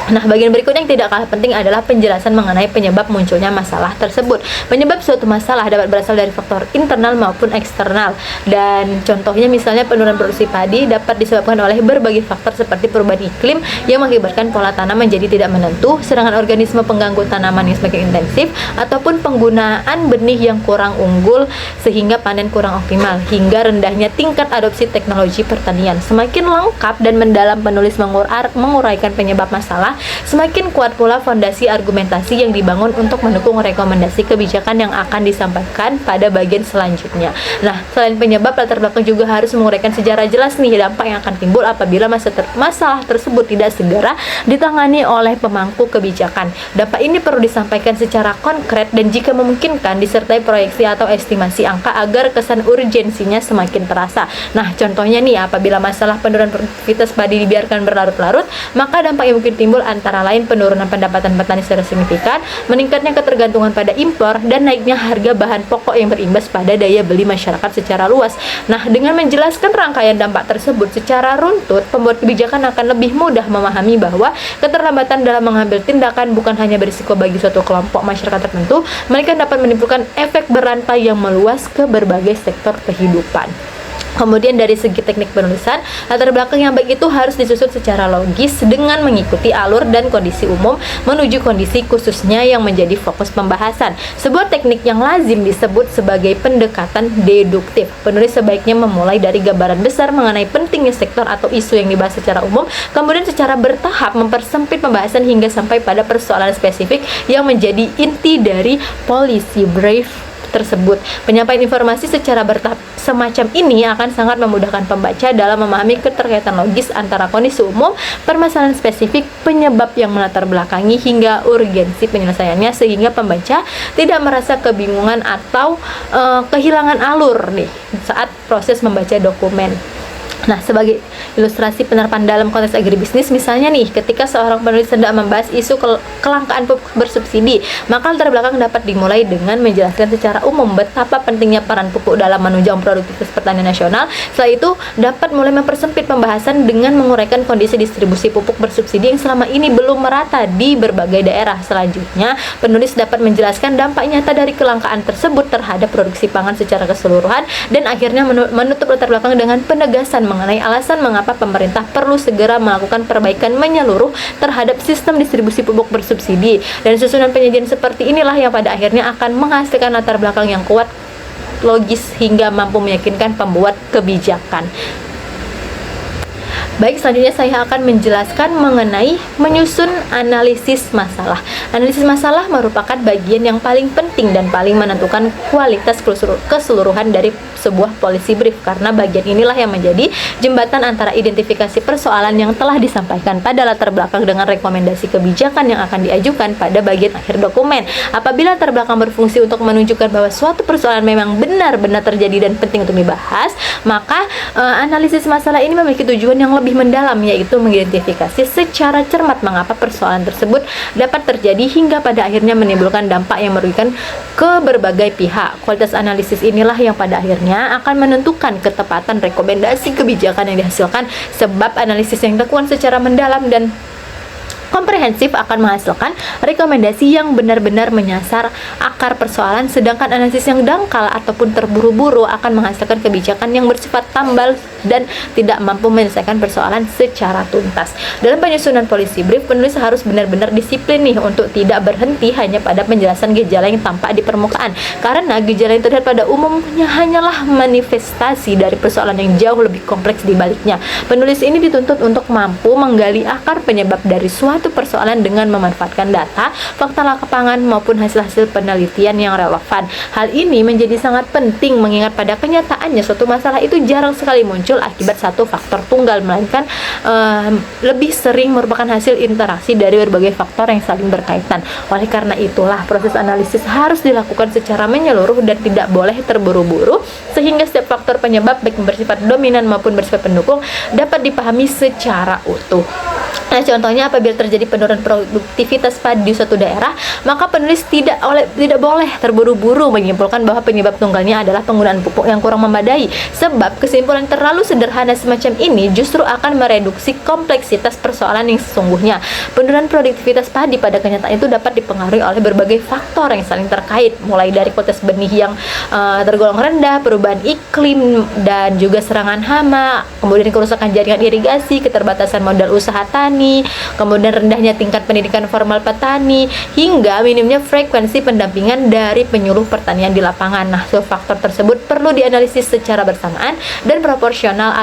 Nah, bagian berikutnya yang tidak kalah penting adalah penjelasan mengenai penyebab munculnya masalah tersebut. Penyebab suatu masalah dapat berasal dari faktor internal maupun eksternal. Dan contohnya misalnya penurunan produksi padi dapat disebabkan oleh berbagai faktor seperti perubahan iklim yang mengakibatkan pola tanam menjadi tidak menentu, serangan organisme pengganggu tanaman yang semakin intensif, ataupun penggunaan benih yang kurang unggul sehingga panen kurang optimal, hingga rendahnya tingkat adopsi teknologi pertanian. Semakin lengkap dan mendalam penulis menguraikan penyebab masalah, semakin kuat pula fondasi argumentasi yang dibangun untuk mendukung rekomendasi kebijakan yang akan disampaikan pada bagian selanjutnya. Nah, selain penyebab, latar belakang juga harus menguraikan secara jelas nih dampak yang akan timbul apabila masalah tersebut tidak segera ditangani oleh pemangku kebijakan. Dampak ini perlu disampaikan secara konkret dan jika memungkinkan disertai proyeksi atau estimasi angka agar kesan urgensinya semakin terasa. Nah, contohnya nih, apabila masalah penurunan produktivitas padi dibiarkan berlarut-larut, maka dampak yang mungkin timbul antara lain penurunan pendapatan petani secara signifikan, meningkatnya ketergantungan pada impor, dan naiknya harga bahan pokok yang berimbas pada daya beli masyarakat secara luas. Nah, dengan menjelaskan rangkaian dampak tersebut secara runtut, pembuat kebijakan akan lebih mudah memahami bahwa keterlambatan dalam mengambil tindakan bukan hanya berisiko bagi suatu kelompok masyarakat tertentu, melainkan dapat menimbulkan efek berantai yang meluas ke berbagai sektor kehidupan. Kemudian dari segi teknik penulisan, latar belakang yang baik itu harus disusun secara logis dengan mengikuti alur dan kondisi umum menuju kondisi khususnya yang menjadi fokus pembahasan. Sebuah teknik yang lazim disebut sebagai pendekatan deduktif. Penulis sebaiknya memulai dari gambaran besar mengenai pentingnya sektor atau isu yang dibahas secara umum, kemudian secara bertahap mempersempit pembahasan hingga sampai pada persoalan spesifik yang menjadi inti dari policy brief tersebut. Penyampaian informasi secara bertahap semacam ini akan sangat memudahkan pembaca dalam memahami keterkaitan logis antara kondisi umum, permasalahan spesifik, penyebab yang melatar belakangi, hingga urgensi penyelesaiannya, sehingga pembaca tidak merasa kebingungan atau kehilangan alur nih saat proses membaca dokumen. Nah, sebagai ilustrasi penerapan dalam konteks agribisnis, misalnya nih, ketika seorang penulis hendak membahas isu kelangkaan pupuk bersubsidi, maka latar belakang dapat dimulai dengan menjelaskan secara umum betapa pentingnya peran pupuk dalam menunjang produktivitas pertanian nasional. Setelah itu, dapat mulai mempersempit pembahasan dengan menguraikan kondisi distribusi pupuk bersubsidi yang selama ini belum merata di berbagai daerah. Selanjutnya, penulis dapat menjelaskan dampak nyata dari kelangkaan tersebut terhadap produksi pangan secara keseluruhan, dan akhirnya menutup latar belakang dengan penegasan mengenai alasan mengapa pemerintah perlu segera melakukan perbaikan menyeluruh terhadap sistem distribusi pupuk bersubsidi. Dan susunan penyajian seperti inilah yang pada akhirnya akan menghasilkan latar belakang yang kuat, logis, hingga mampu meyakinkan pembuat kebijakan. Baik, selanjutnya saya akan menjelaskan mengenai menyusun analisis masalah. Analisis masalah merupakan bagian yang paling penting dan paling menentukan kualitas keseluruhan dari sebuah policy brief, karena bagian inilah yang menjadi jembatan antara identifikasi persoalan yang telah disampaikan pada latar belakang dengan rekomendasi kebijakan yang akan diajukan pada bagian akhir dokumen. Apabila latar belakang berfungsi untuk menunjukkan bahwa suatu persoalan memang benar-benar terjadi dan penting untuk dibahas, maka analisis masalah ini memiliki tujuan yang lebih mendalam, yaitu mengidentifikasi secara cermat mengapa persoalan tersebut dapat terjadi hingga pada akhirnya menimbulkan dampak yang merugikan ke berbagai pihak. Kualitas analisis inilah yang pada akhirnya akan menentukan ketepatan rekomendasi kebijakan yang dihasilkan, sebab analisis yang dilakukan secara mendalam dan komprehensif akan menghasilkan rekomendasi yang benar-benar menyasar akar persoalan, sedangkan analisis yang dangkal ataupun terburu-buru akan menghasilkan kebijakan yang bersifat tambal dan tidak mampu menyelesaikan persoalan secara tuntas. Dalam penyusunan policy brief, penulis harus benar-benar disiplin nih untuk tidak berhenti hanya pada penjelasan gejala yang tampak di permukaan, karena gejala yang terlihat pada umumnya hanyalah manifestasi dari persoalan yang jauh lebih kompleks di baliknya. Penulis ini dituntut untuk mampu menggali akar penyebab dari suatu persoalan dengan memanfaatkan data, fakta lapangan maupun hasil-hasil penelitian yang relevan. Hal ini menjadi sangat penting mengingat pada kenyataannya suatu masalah itu jarang sekali muncul akibat satu faktor tunggal, melainkan lebih sering merupakan hasil interaksi dari berbagai faktor yang saling berkaitan. Oleh karena itulah proses analisis harus dilakukan secara menyeluruh dan tidak boleh terburu-buru, sehingga setiap faktor penyebab baik bersifat dominan maupun bersifat pendukung dapat dipahami secara utuh. Nah, contohnya apabila terjadi penurunan produktivitas padi di suatu daerah, maka penulis tidak boleh terburu-buru menyimpulkan bahwa penyebab tunggalnya adalah penggunaan pupuk yang kurang memadai, sebab kesimpulan terlalu sederhana semacam ini justru akan mereduksi kompleksitas persoalan yang sesungguhnya. Penurunan produktivitas padi pada kenyataan itu dapat dipengaruhi oleh berbagai faktor yang saling terkait, mulai dari kualitas benih yang tergolong rendah, perubahan iklim, dan juga serangan hama, kemudian kerusakan jaringan irigasi, keterbatasan modal usaha tani, kemudian rendahnya tingkat pendidikan formal petani, hingga minimnya frekuensi pendampingan dari penyuluh pertanian di lapangan. Nah, faktor tersebut perlu dianalisis secara bersamaan dan proporsional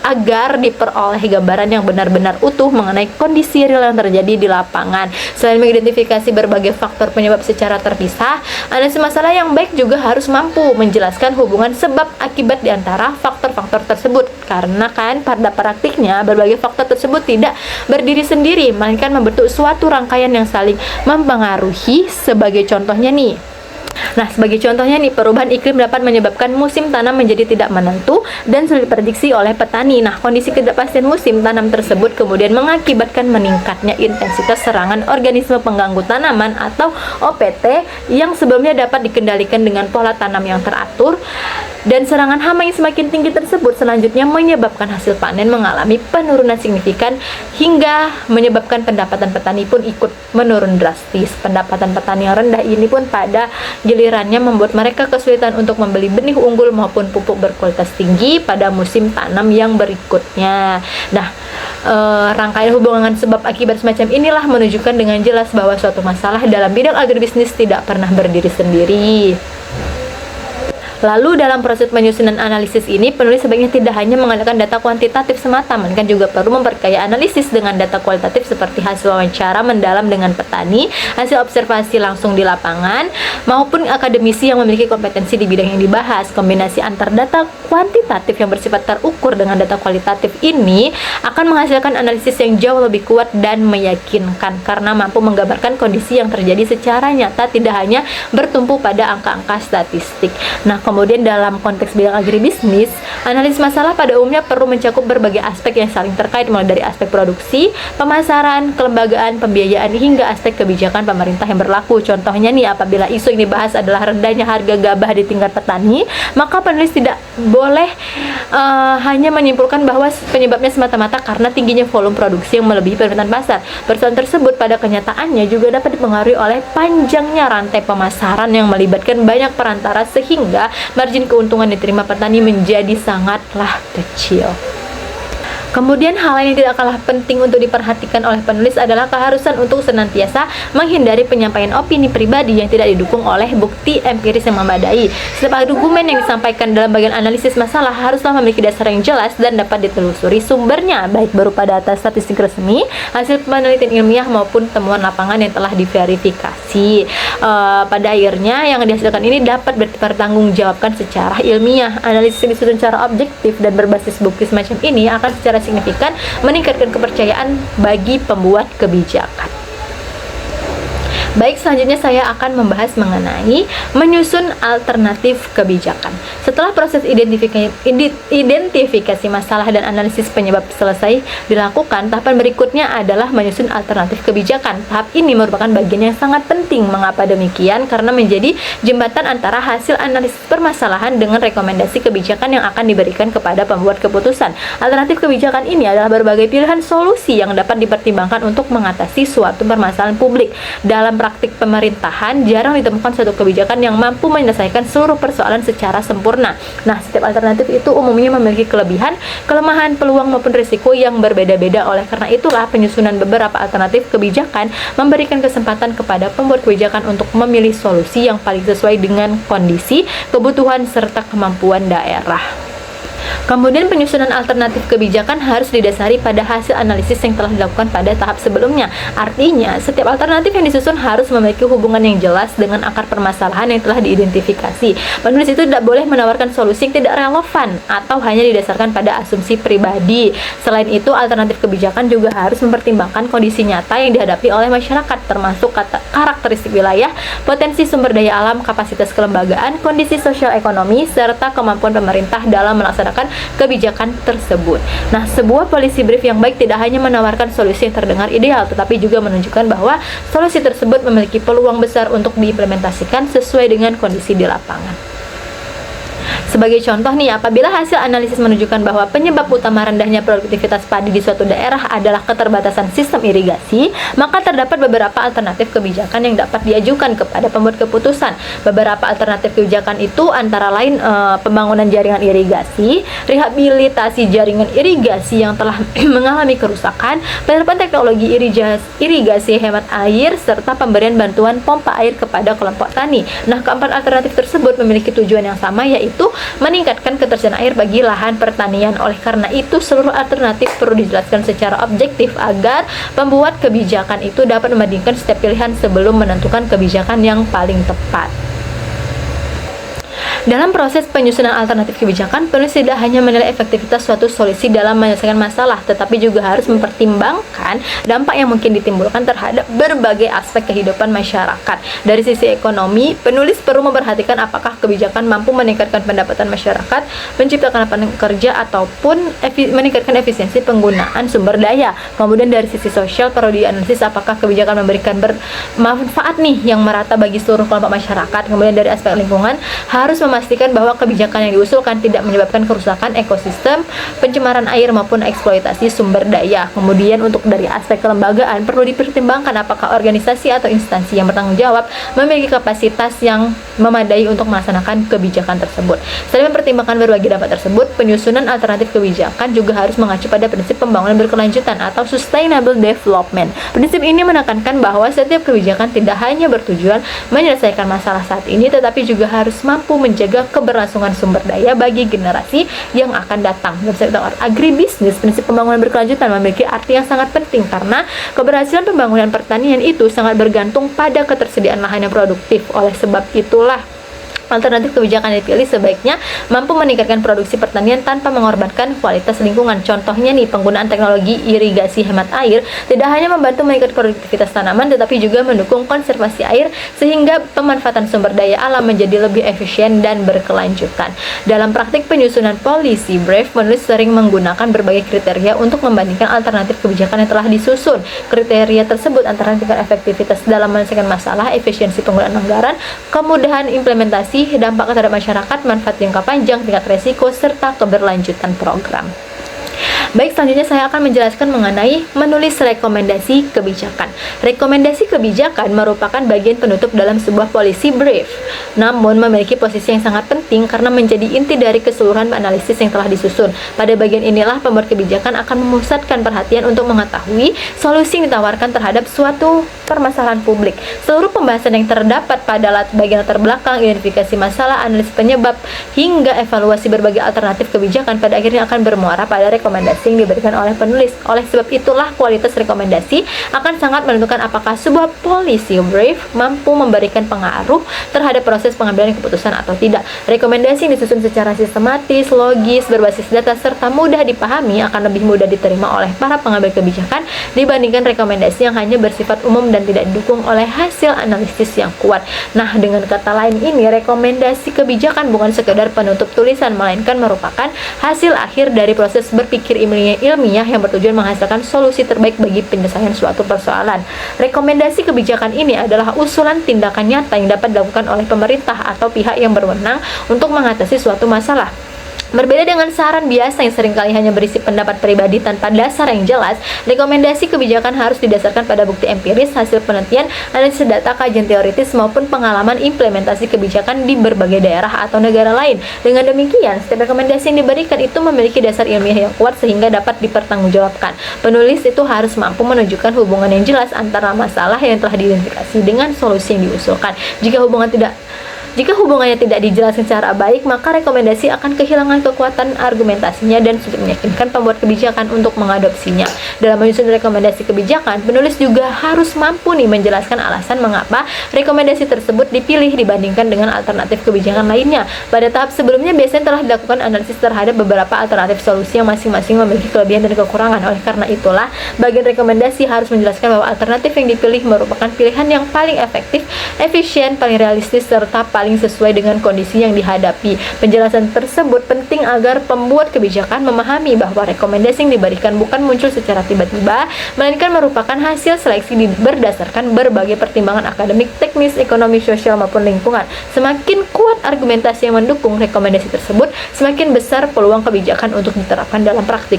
agar diperoleh gambaran yang benar-benar utuh mengenai kondisi real yang terjadi di lapangan. Selain mengidentifikasi berbagai faktor penyebab secara terpisah, analisis masalah yang baik juga harus mampu menjelaskan hubungan sebab akibat di antara faktor-faktor tersebut, karena kan pada praktiknya berbagai faktor tersebut tidak berdiri sendiri, melainkan membentuk suatu rangkaian yang saling mempengaruhi. Sebagai contohnya nih, perubahan iklim dapat menyebabkan musim tanam menjadi tidak menentu dan sulit diprediksi oleh petani. Nah, kondisi ketidakpastian musim tanam tersebut kemudian mengakibatkan meningkatnya intensitas serangan organisme pengganggu tanaman atau OPT yang sebelumnya dapat dikendalikan dengan pola tanam yang teratur. Dan serangan hama yang semakin tinggi tersebut selanjutnya menyebabkan hasil panen mengalami penurunan signifikan hingga menyebabkan pendapatan petani pun ikut menurun drastis. Pendapatan petani yang rendah ini pun pada gilirannya membuat mereka kesulitan untuk membeli benih unggul maupun pupuk berkualitas tinggi pada musim tanam yang berikutnya. Nah, rangkaian hubungan sebab akibat semacam inilah menunjukkan dengan jelas bahwa suatu masalah dalam bidang agribisnis tidak pernah berdiri sendiri. Lalu dalam proses penyusunan analisis ini, penulis sebaiknya tidak hanya mengandalkan data kuantitatif semata, melainkan juga perlu memperkaya analisis dengan data kualitatif seperti hasil wawancara mendalam dengan petani, hasil observasi langsung di lapangan, maupun akademisi yang memiliki kompetensi di bidang yang dibahas. Kombinasi antar data kuantitatif yang bersifat terukur dengan data kualitatif ini akan menghasilkan analisis yang jauh lebih kuat dan meyakinkan karena mampu menggambarkan kondisi yang terjadi secara nyata, tidak hanya bertumpu pada angka-angka statistik. Nah, kemudian dalam konteks bidang agribisnis, analisis masalah pada umumnya perlu mencakup berbagai aspek yang saling terkait, mulai dari aspek produksi, pemasaran, kelembagaan, pembiayaan, hingga aspek kebijakan pemerintah yang berlaku. Contohnya nih, apabila isu yang dibahas adalah rendahnya harga gabah di tingkat petani, maka penulis tidak boleh hanya menyimpulkan bahwa penyebabnya semata-mata karena tingginya volume produksi yang melebihi permintaan pasar. Persoalan tersebut pada kenyataannya juga dapat dipengaruhi oleh panjangnya rantai pemasaran yang melibatkan banyak perantara, sehingga margin keuntungan diterima petani menjadi sangatlah kecil. Kemudian hal yang tidak kalah penting untuk diperhatikan oleh penulis adalah keharusan untuk senantiasa menghindari penyampaian opini pribadi yang tidak didukung oleh bukti empiris yang memadai. Setiap argumen yang disampaikan dalam bagian analisis masalah haruslah memiliki dasar yang jelas dan dapat ditelusuri sumbernya, baik berupa data statistik resmi, hasil penelitian ilmiah maupun temuan lapangan yang telah diverifikasi. Pada akhirnya yang dihasilkan ini dapat bertanggungjawabkan secara ilmiah. Analisis yang disusun secara objektif dan berbasis bukti semacam ini akan secara signifikan meningkatkan kepercayaan bagi pembuat kebijakan. Baik, selanjutnya saya akan membahas mengenai menyusun alternatif kebijakan. Setelah proses identifikasi masalah dan analisis penyebab selesai dilakukan, tahapan berikutnya adalah menyusun alternatif kebijakan. Tahap ini merupakan bagian yang sangat penting. Mengapa demikian? Karena menjadi jembatan antara hasil analisis permasalahan dengan rekomendasi kebijakan yang akan diberikan kepada pembuat keputusan. Alternatif kebijakan ini adalah berbagai pilihan solusi yang dapat dipertimbangkan untuk mengatasi suatu permasalahan publik. Dalam praktik pemerintahan, jarang ditemukan suatu kebijakan yang mampu menyelesaikan seluruh persoalan secara sempurna. Nah, setiap alternatif itu umumnya memiliki kelebihan, kelemahan, peluang maupun risiko yang berbeda-beda. Oleh karena itulah, penyusunan beberapa alternatif kebijakan memberikan kesempatan kepada pembuat kebijakan untuk memilih solusi yang paling sesuai dengan kondisi, kebutuhan, serta kemampuan daerah. Kemudian penyusunan alternatif kebijakan harus didasari pada hasil analisis yang telah dilakukan pada tahap sebelumnya. Artinya, setiap alternatif yang disusun harus memiliki hubungan yang jelas dengan akar permasalahan yang telah diidentifikasi. Penulis itu tidak boleh menawarkan solusi yang tidak relevan atau hanya didasarkan pada asumsi pribadi. Selain itu, alternatif kebijakan juga harus mempertimbangkan kondisi nyata yang dihadapi oleh masyarakat, termasuk karakteristik wilayah, potensi sumber daya alam, kapasitas kelembagaan, kondisi sosial ekonomi, serta kemampuan pemerintah dalam melaksanakan kebijakan tersebut. Nah, sebuah policy brief yang baik tidak hanya menawarkan solusi yang terdengar ideal, tetapi juga menunjukkan bahwa solusi tersebut memiliki peluang besar untuk diimplementasikan sesuai dengan kondisi di lapangan. Sebagai contoh nih, apabila hasil analisis menunjukkan bahwa penyebab utama rendahnya produktivitas padi di suatu daerah adalah keterbatasan sistem irigasi, maka terdapat beberapa alternatif kebijakan yang dapat diajukan kepada pembuat keputusan. Beberapa alternatif kebijakan itu antara lain pembangunan jaringan irigasi, rehabilitasi jaringan irigasi yang telah mengalami kerusakan, penerapan teknologi irigasi hemat air, serta pemberian bantuan pompa air kepada kelompok tani. Nah, keempat alternatif tersebut memiliki tujuan yang sama, yaitu meningkatkan ketersediaan air bagi lahan pertanian. Oleh karena itu, seluruh alternatif perlu dijelaskan secara objektif agar pembuat kebijakan itu dapat membandingkan setiap pilihan sebelum menentukan kebijakan yang paling tepat. Dalam proses penyusunan alternatif kebijakan, penulis tidak hanya menilai efektivitas suatu solusi dalam menyelesaikan masalah, tetapi juga harus mempertimbangkan dampak yang mungkin ditimbulkan terhadap berbagai aspek kehidupan masyarakat. Dari sisi ekonomi, penulis perlu memperhatikan apakah kebijakan mampu meningkatkan pendapatan masyarakat, menciptakan lapangan kerja, ataupun meningkatkan efisiensi penggunaan sumber daya. Kemudian dari sisi sosial, perlu dianalisis apakah kebijakan memberikan manfaat nih yang merata bagi seluruh kelompok masyarakat. Kemudian dari aspek lingkungan, harus memastikan bahwa kebijakan yang diusulkan tidak menyebabkan kerusakan ekosistem, pencemaran air maupun eksploitasi sumber daya. Kemudian untuk dari aspek kelembagaan perlu dipertimbangkan apakah organisasi atau instansi yang bertanggung jawab memiliki kapasitas yang memadai untuk melaksanakan kebijakan tersebut. Selain mempertimbangkan berbagai dampak tersebut, penyusunan alternatif kebijakan juga harus mengacu pada prinsip pembangunan berkelanjutan atau sustainable development. Prinsip ini menekankan bahwa setiap kebijakan tidak hanya bertujuan menyelesaikan masalah saat ini, tetapi juga harus mampu menjaga keberlangsungan sumber daya bagi generasi yang akan datang. Dalam sektor agribisnis, prinsip pembangunan berkelanjutan memiliki arti yang sangat penting karena keberhasilan pembangunan pertanian itu sangat bergantung pada ketersediaan lahan yang produktif. Oleh sebab itulah, alternatif kebijakan yang dipilih sebaiknya mampu meningkatkan produksi pertanian tanpa mengorbankan kualitas lingkungan. Contohnya nih, penggunaan teknologi irigasi hemat air tidak hanya membantu meningkatkan produktivitas tanaman, tetapi juga mendukung konservasi air sehingga pemanfaatan sumber daya alam menjadi lebih efisien dan berkelanjutan. Dalam praktik penyusunan policy brief, penulis sering menggunakan berbagai kriteria untuk membandingkan alternatif kebijakan yang telah disusun. Kriteria tersebut antara tingkat efektivitas dalam menyelesaikan masalah, efisiensi penggunaan anggaran, kemudahan implementasi, dampak terhadap masyarakat, manfaat jangka panjang, tingkat resiko, serta keberlanjutan program. Baik, selanjutnya saya akan menjelaskan mengenai menulis rekomendasi kebijakan. Rekomendasi kebijakan merupakan bagian penutup dalam sebuah policy brief, namun memiliki posisi yang sangat penting karena menjadi inti dari keseluruhan analisis yang telah disusun. Pada bagian inilah pembuat kebijakan akan memusatkan perhatian untuk mengetahui solusi yang ditawarkan terhadap suatu permasalahan publik. Seluruh pembahasan yang terdapat pada bagian latar belakang, identifikasi masalah, analisis penyebab, hingga evaluasi berbagai alternatif kebijakan pada akhirnya akan bermuara pada rekomendasi yang diberikan oleh penulis. Oleh sebab itulah, kualitas rekomendasi akan sangat menentukan apakah sebuah policy brief mampu memberikan pengaruh terhadap proses pengambilan keputusan atau tidak. Rekomendasi yang disusun secara sistematis, logis, berbasis data, serta mudah dipahami akan lebih mudah diterima oleh para pengambil kebijakan dibandingkan rekomendasi yang hanya bersifat umum dan tidak didukung oleh hasil analisis yang kuat. Nah, dengan kata lain ini, rekomendasi kebijakan bukan sekedar penutup tulisan, melainkan merupakan hasil akhir dari proses berpikir ilmiah yang bertujuan menghasilkan solusi terbaik bagi penyelesaian suatu persoalan. Rekomendasi kebijakan ini adalah usulan tindakan nyata yang dapat dilakukan oleh pemerintah atau pihak yang berwenang untuk mengatasi suatu masalah. Berbeda dengan saran biasa yang seringkali hanya berisi pendapat pribadi tanpa dasar yang jelas, rekomendasi kebijakan harus didasarkan pada bukti empiris, hasil penelitian, analisis data, kajian teoritis, maupun pengalaman implementasi kebijakan di berbagai daerah atau negara lain. Dengan demikian, setiap rekomendasi yang diberikan itu memiliki dasar ilmiah yang kuat sehingga dapat dipertanggungjawabkan. Penulis itu harus mampu menunjukkan hubungan yang jelas antara masalah yang telah diidentifikasi dengan solusi yang diusulkan. Jika hubungannya tidak dijelaskan secara baik, maka rekomendasi akan kehilangan kekuatan argumentasinya dan sulit meyakinkan pembuat kebijakan untuk mengadopsinya. Dalam menyusun rekomendasi kebijakan, penulis juga harus mampu menjelaskan alasan mengapa rekomendasi tersebut dipilih dibandingkan dengan alternatif kebijakan lainnya. Pada tahap sebelumnya biasanya telah dilakukan analisis terhadap beberapa alternatif solusi yang masing-masing memiliki kelebihan dan kekurangan. Oleh karena itulah, bagian rekomendasi harus menjelaskan bahwa alternatif yang dipilih merupakan pilihan yang paling efektif, efisien, paling realistis, serta paling sesuai dengan kondisi yang dihadapi. Penjelasan tersebut penting agar pembuat kebijakan memahami bahwa rekomendasi yang diberikan bukan muncul secara tiba-tiba, melainkan merupakan hasil seleksi berdasarkan berbagai pertimbangan akademik, teknis, ekonomi, sosial, maupun lingkungan. Semakin kuat argumentasi yang mendukung rekomendasi tersebut, semakin besar peluang kebijakan untuk diterapkan dalam praktik.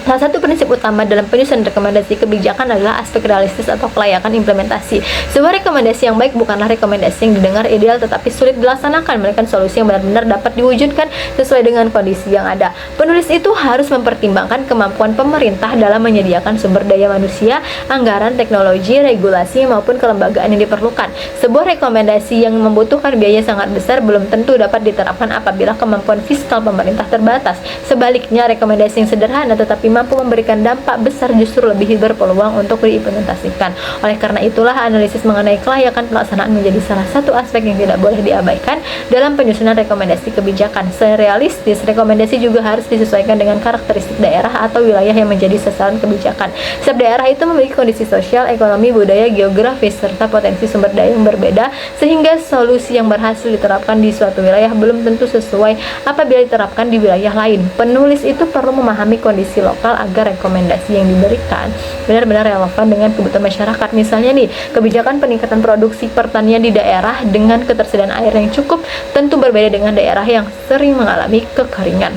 Salah satu prinsip utama dalam penyusunan rekomendasi kebijakan adalah aspek realistis atau kelayakan implementasi. Sebuah rekomendasi yang baik bukanlah rekomendasi yang didengar ideal tetapi sulit dilaksanakan, melainkan solusi yang benar-benar dapat diwujudkan sesuai dengan kondisi yang ada. Penulis itu harus mempertimbangkan kemampuan pemerintah dalam menyediakan sumber daya manusia, anggaran, teknologi, regulasi, maupun kelembagaan yang diperlukan. Sebuah rekomendasi yang membutuhkan biaya sangat besar belum tentu dapat diterapkan apabila kemampuan fiskal pemerintah terbatas. Sebaliknya, rekomendasi yang sederhana tetapi mampu memberikan dampak besar justru lebih berpeluang untuk diimplementasikan. Oleh karena itulah, analisis mengenai kelayakan pelaksanaan menjadi salah satu aspek yang tidak boleh diabaikan dalam penyusunan rekomendasi kebijakan. Selain realistis, rekomendasi juga harus disesuaikan dengan karakteristik daerah atau wilayah yang menjadi sasaran kebijakan. Setiap daerah itu memiliki kondisi sosial, ekonomi, budaya, geografis, serta potensi sumber daya yang berbeda, sehingga solusi yang berhasil diterapkan di suatu wilayah belum tentu sesuai apabila diterapkan di wilayah lain. Penulis itu perlu memahami kondisi lokal agar rekomendasi yang diberikan benar-benar relevan dengan kebutuhan masyarakat. Misalnya nih, kebijakan peningkatan produksi pertanian di daerah dengan ketersediaan air yang cukup tentu berbeda dengan daerah yang sering mengalami kekeringan.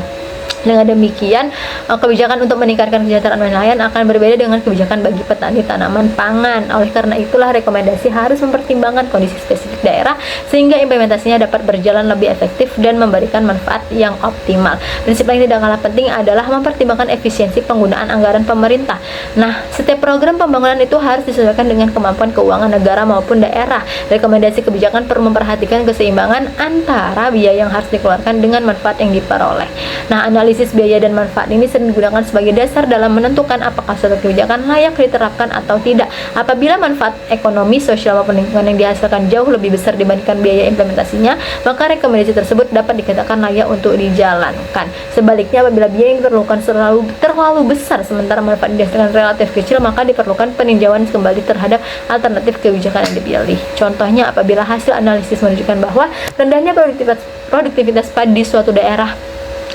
Dengan demikian, kebijakan untuk meningkatkan kesejahteraan nelayan akan berbeda dengan kebijakan bagi petani tanaman pangan. Oleh karena itulah, rekomendasi harus mempertimbangkan kondisi spesifik daerah sehingga implementasinya dapat berjalan lebih efektif dan memberikan manfaat yang optimal. Prinsip yang tidak kalah penting adalah mempertimbangkan efisiensi penggunaan anggaran pemerintah. Nah, setiap program pembangunan itu harus disesuaikan dengan kemampuan keuangan negara maupun daerah. Rekomendasi kebijakan perlu memperhatikan keseimbangan antara biaya yang harus dikeluarkan dengan manfaat yang diperoleh. Nah, analisis biaya dan manfaat ini sering digunakan sebagai dasar dalam menentukan apakah suatu kebijakan layak diterapkan atau tidak. Apabila manfaat ekonomi, sosial maupun lingkungan yang dihasilkan jauh lebih besar dibandingkan biaya implementasinya, maka rekomendasi tersebut dapat dikatakan layak untuk dijalankan. Sebaliknya, apabila biaya yang diperlukan terlalu besar sementara manfaat yang dihasilkan relatif kecil, maka diperlukan peninjauan kembali terhadap alternatif kebijakan yang dipilih. Contohnya, apabila hasil analisis menunjukkan bahwa rendahnya produktivitas padi di suatu daerah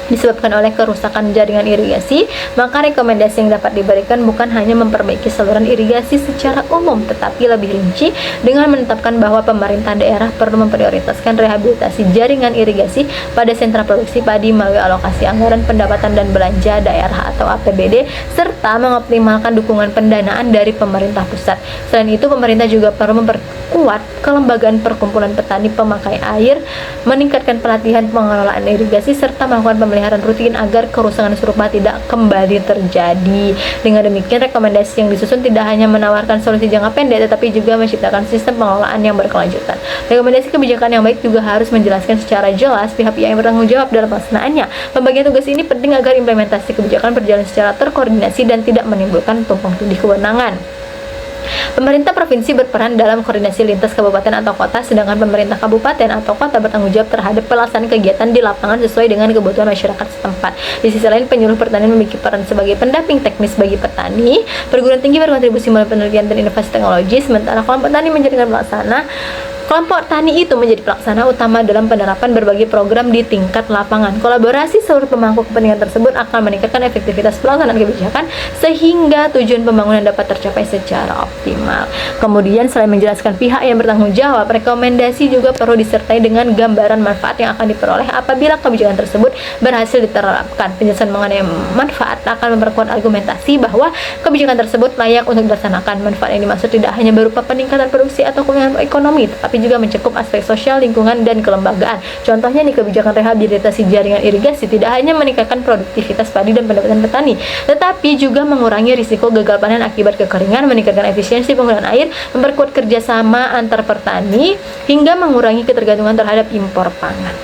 disebabkan oleh kerusakan jaringan irigasi, maka rekomendasi yang dapat diberikan bukan hanya memperbaiki saluran irigasi secara umum, tetapi lebih rinci dengan menetapkan bahwa pemerintah daerah perlu memprioritaskan rehabilitasi jaringan irigasi pada sentra produksi padi melalui alokasi anggaran pendapatan dan belanja daerah atau APBD, serta mengoptimalkan dukungan pendanaan dari pemerintah pusat. Selain itu, pemerintah juga perlu memperkuat kelembagaan perkumpulan petani pemakai air, meningkatkan pelatihan pengelolaan irigasi, serta melakukan pemeliharaan rutin agar kerusakan serupa tidak kembali terjadi. Dengan demikian, rekomendasi yang disusun tidak hanya menawarkan solusi jangka pendek, tetapi juga menciptakan sistem pengelolaan yang berkelanjutan. Rekomendasi kebijakan yang baik juga harus menjelaskan secara jelas pihak-pihak yang bertanggung jawab dalam pelaksanaannya. Pembagian tugas ini penting agar implementasi kebijakan berjalan secara terkoordinasi dan tidak menimbulkan tumpang tindih kewenangan. Pemerintah provinsi berperan dalam koordinasi lintas kabupaten atau kota, sedangkan pemerintah kabupaten atau kota bertanggung jawab terhadap pelaksanaan kegiatan di lapangan sesuai dengan kebutuhan masyarakat setempat. Di sisi lain, penyuluh pertanian memiliki peran sebagai pendamping teknis bagi petani. Perguruan tinggi berkontribusi melalui penelitian dan inovasi teknologi, sementara kelompok tani menjadikan pelaksana. Kelompok tani itu menjadi pelaksana utama dalam penerapan berbagai program di tingkat lapangan. Kolaborasi seluruh pemangku kepentingan tersebut akan meningkatkan efektivitas pelaksanaan kebijakan sehingga tujuan pembangunan dapat tercapai secara optimal. Kemudian, selain menjelaskan pihak yang bertanggung jawab, rekomendasi juga perlu disertai dengan gambaran manfaat yang akan diperoleh apabila kebijakan tersebut berhasil diterapkan. Penjelasan mengenai manfaat akan memperkuat argumentasi bahwa kebijakan tersebut layak untuk dilaksanakan. Manfaat yang dimaksud tidak hanya berupa peningkatan produksi atau keuntungan ekonomi, tetapi juga mencakup aspek sosial, lingkungan, dan kelembagaan. Contohnya nih, kebijakan rehabilitasi jaringan irigasi tidak hanya meningkatkan produktivitas padi dan pendapatan petani, tetapi juga mengurangi risiko gagal panen akibat kekeringan, meningkatkan efisiensi penggunaan air, memperkuat kerjasama antar petani, hingga mengurangi ketergantungan terhadap impor pangan.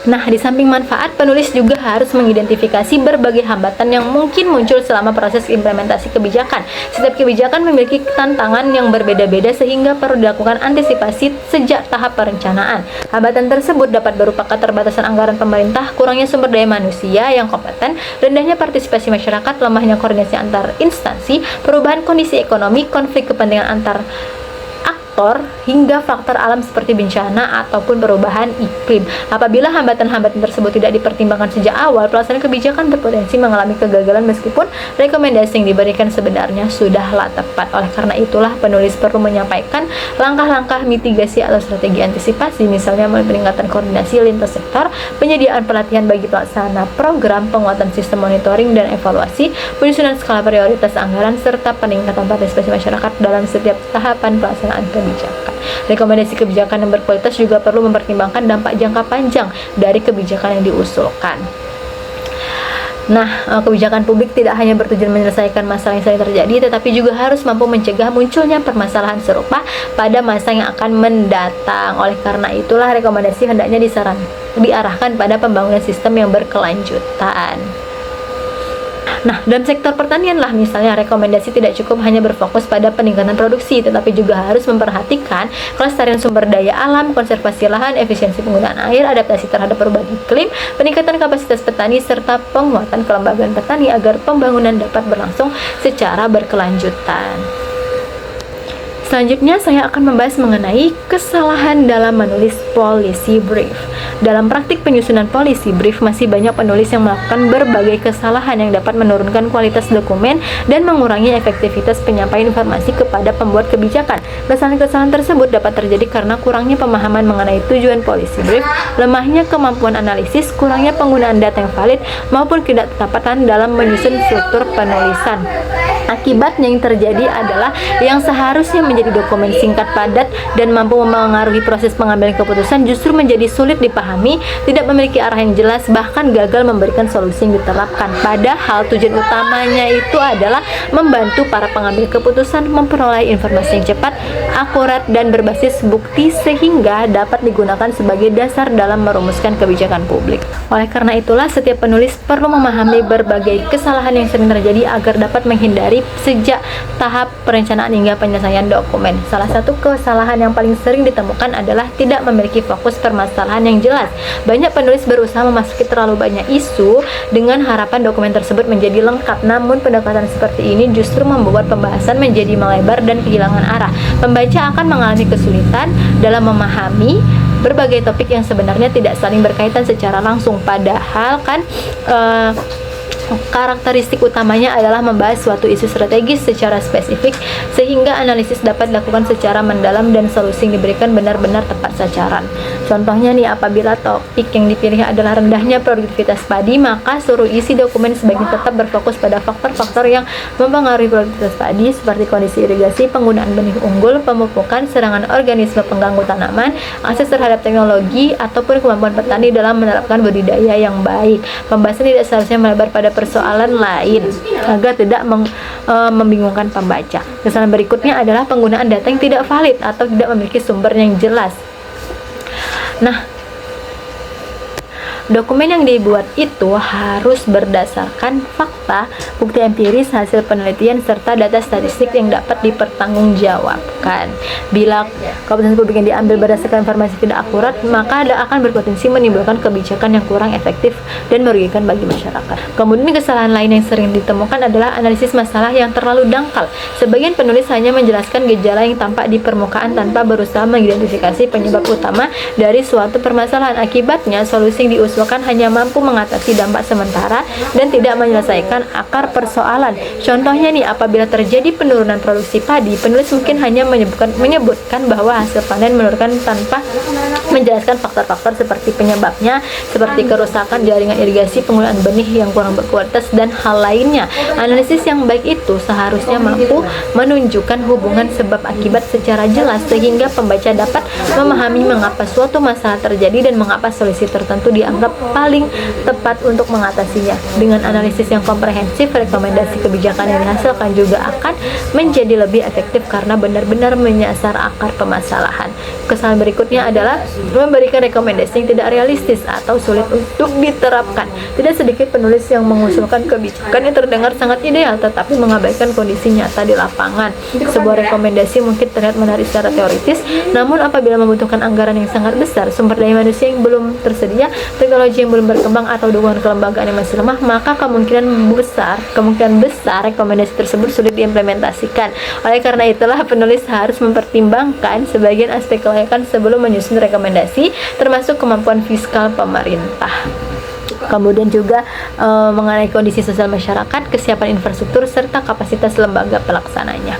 Nah, di samping manfaat, penulis juga harus mengidentifikasi berbagai hambatan yang mungkin muncul selama proses implementasi kebijakan. Setiap kebijakan memiliki tantangan yang berbeda-beda sehingga perlu dilakukan antisipasi sejak tahap perencanaan. Hambatan tersebut dapat berupa keterbatasan anggaran pemerintah, kurangnya sumber daya manusia yang kompeten, rendahnya partisipasi masyarakat, lemahnya koordinasi antar instansi, perubahan kondisi ekonomi, konflik kepentingan antar hingga faktor alam seperti bencana ataupun perubahan iklim. Apabila hambatan-hambatan tersebut tidak dipertimbangkan sejak awal, pelaksanaan kebijakan berpotensi mengalami kegagalan meskipun rekomendasi yang diberikan sebenarnya sudahlah tepat. Oleh karena itulah, penulis perlu menyampaikan langkah-langkah mitigasi atau strategi antisipasi, misalnya melalui peningkatan koordinasi lintas sektor, penyediaan pelatihan bagi pelaksana program, penguatan sistem monitoring dan evaluasi, penyusunan skala prioritas anggaran, serta peningkatan partisipasi masyarakat dalam setiap tahapan pelaksanaan kebijakan. Rekomendasi kebijakan yang berkualitas juga perlu mempertimbangkan dampak jangka panjang dari kebijakan yang diusulkan. Nah, kebijakan publik tidak hanya bertujuan menyelesaikan masalah yang sering terjadi, tetapi juga harus mampu mencegah munculnya permasalahan serupa pada masa yang akan mendatang. Oleh karena itulah, rekomendasi hendaknya diarahkan pada pembangunan sistem yang berkelanjutan. Nah, dalam sektor pertanian lah, misalnya, rekomendasi tidak cukup hanya berfokus pada peningkatan produksi, tetapi juga harus memperhatikan kelestarian sumber daya alam, konservasi lahan, efisiensi penggunaan air, adaptasi terhadap perubahan iklim, peningkatan kapasitas petani, serta penguatan kelembagaan petani agar pembangunan dapat berlangsung secara berkelanjutan. Selanjutnya saya akan membahas mengenai kesalahan dalam menulis policy brief. Dalam praktik penyusunan policy brief, masih banyak penulis yang melakukan berbagai kesalahan yang dapat menurunkan kualitas dokumen dan mengurangi efektivitas penyampaian informasi kepada pembuat kebijakan. Kesalahan-kesalahan tersebut dapat terjadi karena kurangnya pemahaman mengenai tujuan policy brief, lemahnya kemampuan analisis, kurangnya penggunaan data yang valid, maupun ketidaktepaatan dalam menyusun struktur penulisan. Akibatnya yang terjadi adalah yang seharusnya menjadi dokumen singkat, padat, dan mampu mempengaruhi proses pengambilan keputusan justru menjadi sulit dipahami, tidak memiliki arah yang jelas, bahkan gagal memberikan solusi yang diterapkan. Padahal tujuan utamanya itu adalah membantu para pengambil keputusan memperoleh informasi yang cepat, akurat, dan berbasis bukti sehingga dapat digunakan sebagai dasar dalam merumuskan kebijakan publik. Oleh karena itulah, setiap penulis perlu memahami berbagai kesalahan yang sering terjadi agar dapat menghindari sejak tahap perencanaan hingga penyelesaian dokumen. Salah satu kesalahan yang paling sering ditemukan adalah tidak memiliki fokus permasalahan yang jelas. Banyak penulis berusaha memasuki terlalu banyak isu dengan harapan dokumen tersebut menjadi lengkap, namun pendekatan seperti ini justru membuat pembahasan menjadi melebar dan kehilangan arah. Pembaca akan mengalami kesulitan dalam memahami berbagai topik yang sebenarnya tidak saling berkaitan secara langsung, padahal kan karakteristik utamanya adalah membahas suatu isu strategis secara spesifik sehingga analisis dapat dilakukan secara mendalam dan solusi yang diberikan benar-benar tepat sasaran. Contohnya nih, apabila topik yang dipilih adalah rendahnya produktivitas padi, maka seluruh isi dokumen sebaiknya tetap berfokus pada faktor-faktor yang mempengaruhi produktivitas padi seperti kondisi irigasi, penggunaan benih unggul, pemupukan, serangan organisme pengganggu tanaman, akses terhadap teknologi, ataupun kemampuan petani dalam menerapkan budidaya yang baik. Pembahasan tidak seharusnya melebar pada persoalan lain agar tidak membingungkan pembaca. Kesalahan berikutnya adalah penggunaan data yang tidak valid atau tidak memiliki sumber yang jelas. Nah, dokumen yang dibuat itu harus berdasarkan fakta, bukti empiris, hasil penelitian, serta data statistik yang dapat dipertanggungjawabkan. Bila keputusan publik yang diambil berdasarkan informasi tidak akurat, maka akan berpotensi menimbulkan kebijakan yang kurang efektif dan merugikan bagi masyarakat. Kemudian kesalahan lain yang sering ditemukan adalah analisis masalah yang terlalu dangkal. Sebagian penulis hanya menjelaskan gejala yang tampak di permukaan tanpa berusaha mengidentifikasi penyebab utama dari suatu permasalahan. Akibatnya, solusi yang diusulkan hanya mampu mengatasi dampak sementara dan tidak menyelesaikan akar persoalan. Contohnya nih, apabila terjadi penurunan produksi padi, penulis mungkin hanya menyebutkan bahwa hasil panen menurun tanpa menjelaskan faktor-faktor seperti penyebabnya, seperti kerusakan jaringan irigasi, penggunaan benih yang kurang berkualitas, dan hal lainnya. Analisis yang baik itu seharusnya mampu menunjukkan hubungan sebab akibat secara jelas sehingga pembaca dapat memahami mengapa suatu masalah terjadi dan mengapa solusi tertentu dianggap paling tepat untuk mengatasinya. Dengan analisis yang komprehensif, rekomendasi kebijakan yang dihasilkan juga akan menjadi lebih efektif karena benar-benar menyasar akar permasalahan. Kesalahan berikutnya adalah memberikan rekomendasi yang tidak realistis atau sulit untuk diterapkan. Tidak sedikit penulis yang mengusulkan kebijakan yang terdengar sangat ideal tetapi mengabaikan kondisi nyata di lapangan. Sebuah rekomendasi mungkin terlihat menarik secara teoritis, namun apabila membutuhkan anggaran yang sangat besar, sumber daya manusia yang belum tersedia, teknologi yang belum berkembang, atau dukungan kelembagaan yang masih lemah, maka kemungkinan besar rekomendasi tersebut sulit diimplementasikan. Oleh karena itulah, penulis harus mempertimbangkan sebagian aspek kelayakan sebelum menyusun rekomendasi, termasuk kemampuan fiskal pemerintah. Kemudian juga mengenai kondisi sosial masyarakat, kesiapan infrastruktur, serta kapasitas lembaga pelaksananya.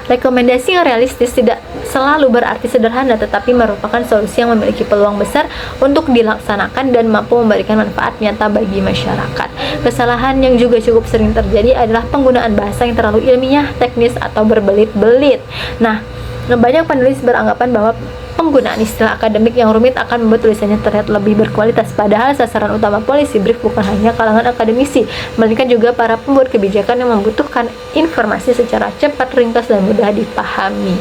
Rekomendasi yang realistis tidak selalu berarti sederhana, tetapi merupakan solusi yang memiliki peluang besar untuk dilaksanakan dan mampu memberikan manfaat nyata bagi masyarakat. Kesalahan yang juga cukup sering terjadi adalah penggunaan bahasa yang terlalu ilmiah, teknis, atau berbelit-belit. Nah, banyak penulis beranggapan bahwa penggunaan istilah akademik yang rumit akan membuat tulisannya terlihat lebih berkualitas. Padahal sasaran utama policy brief bukan hanya kalangan akademisi, melainkan juga para pembuat kebijakan yang membutuhkan informasi secara cepat, ringkas, dan mudah dipahami.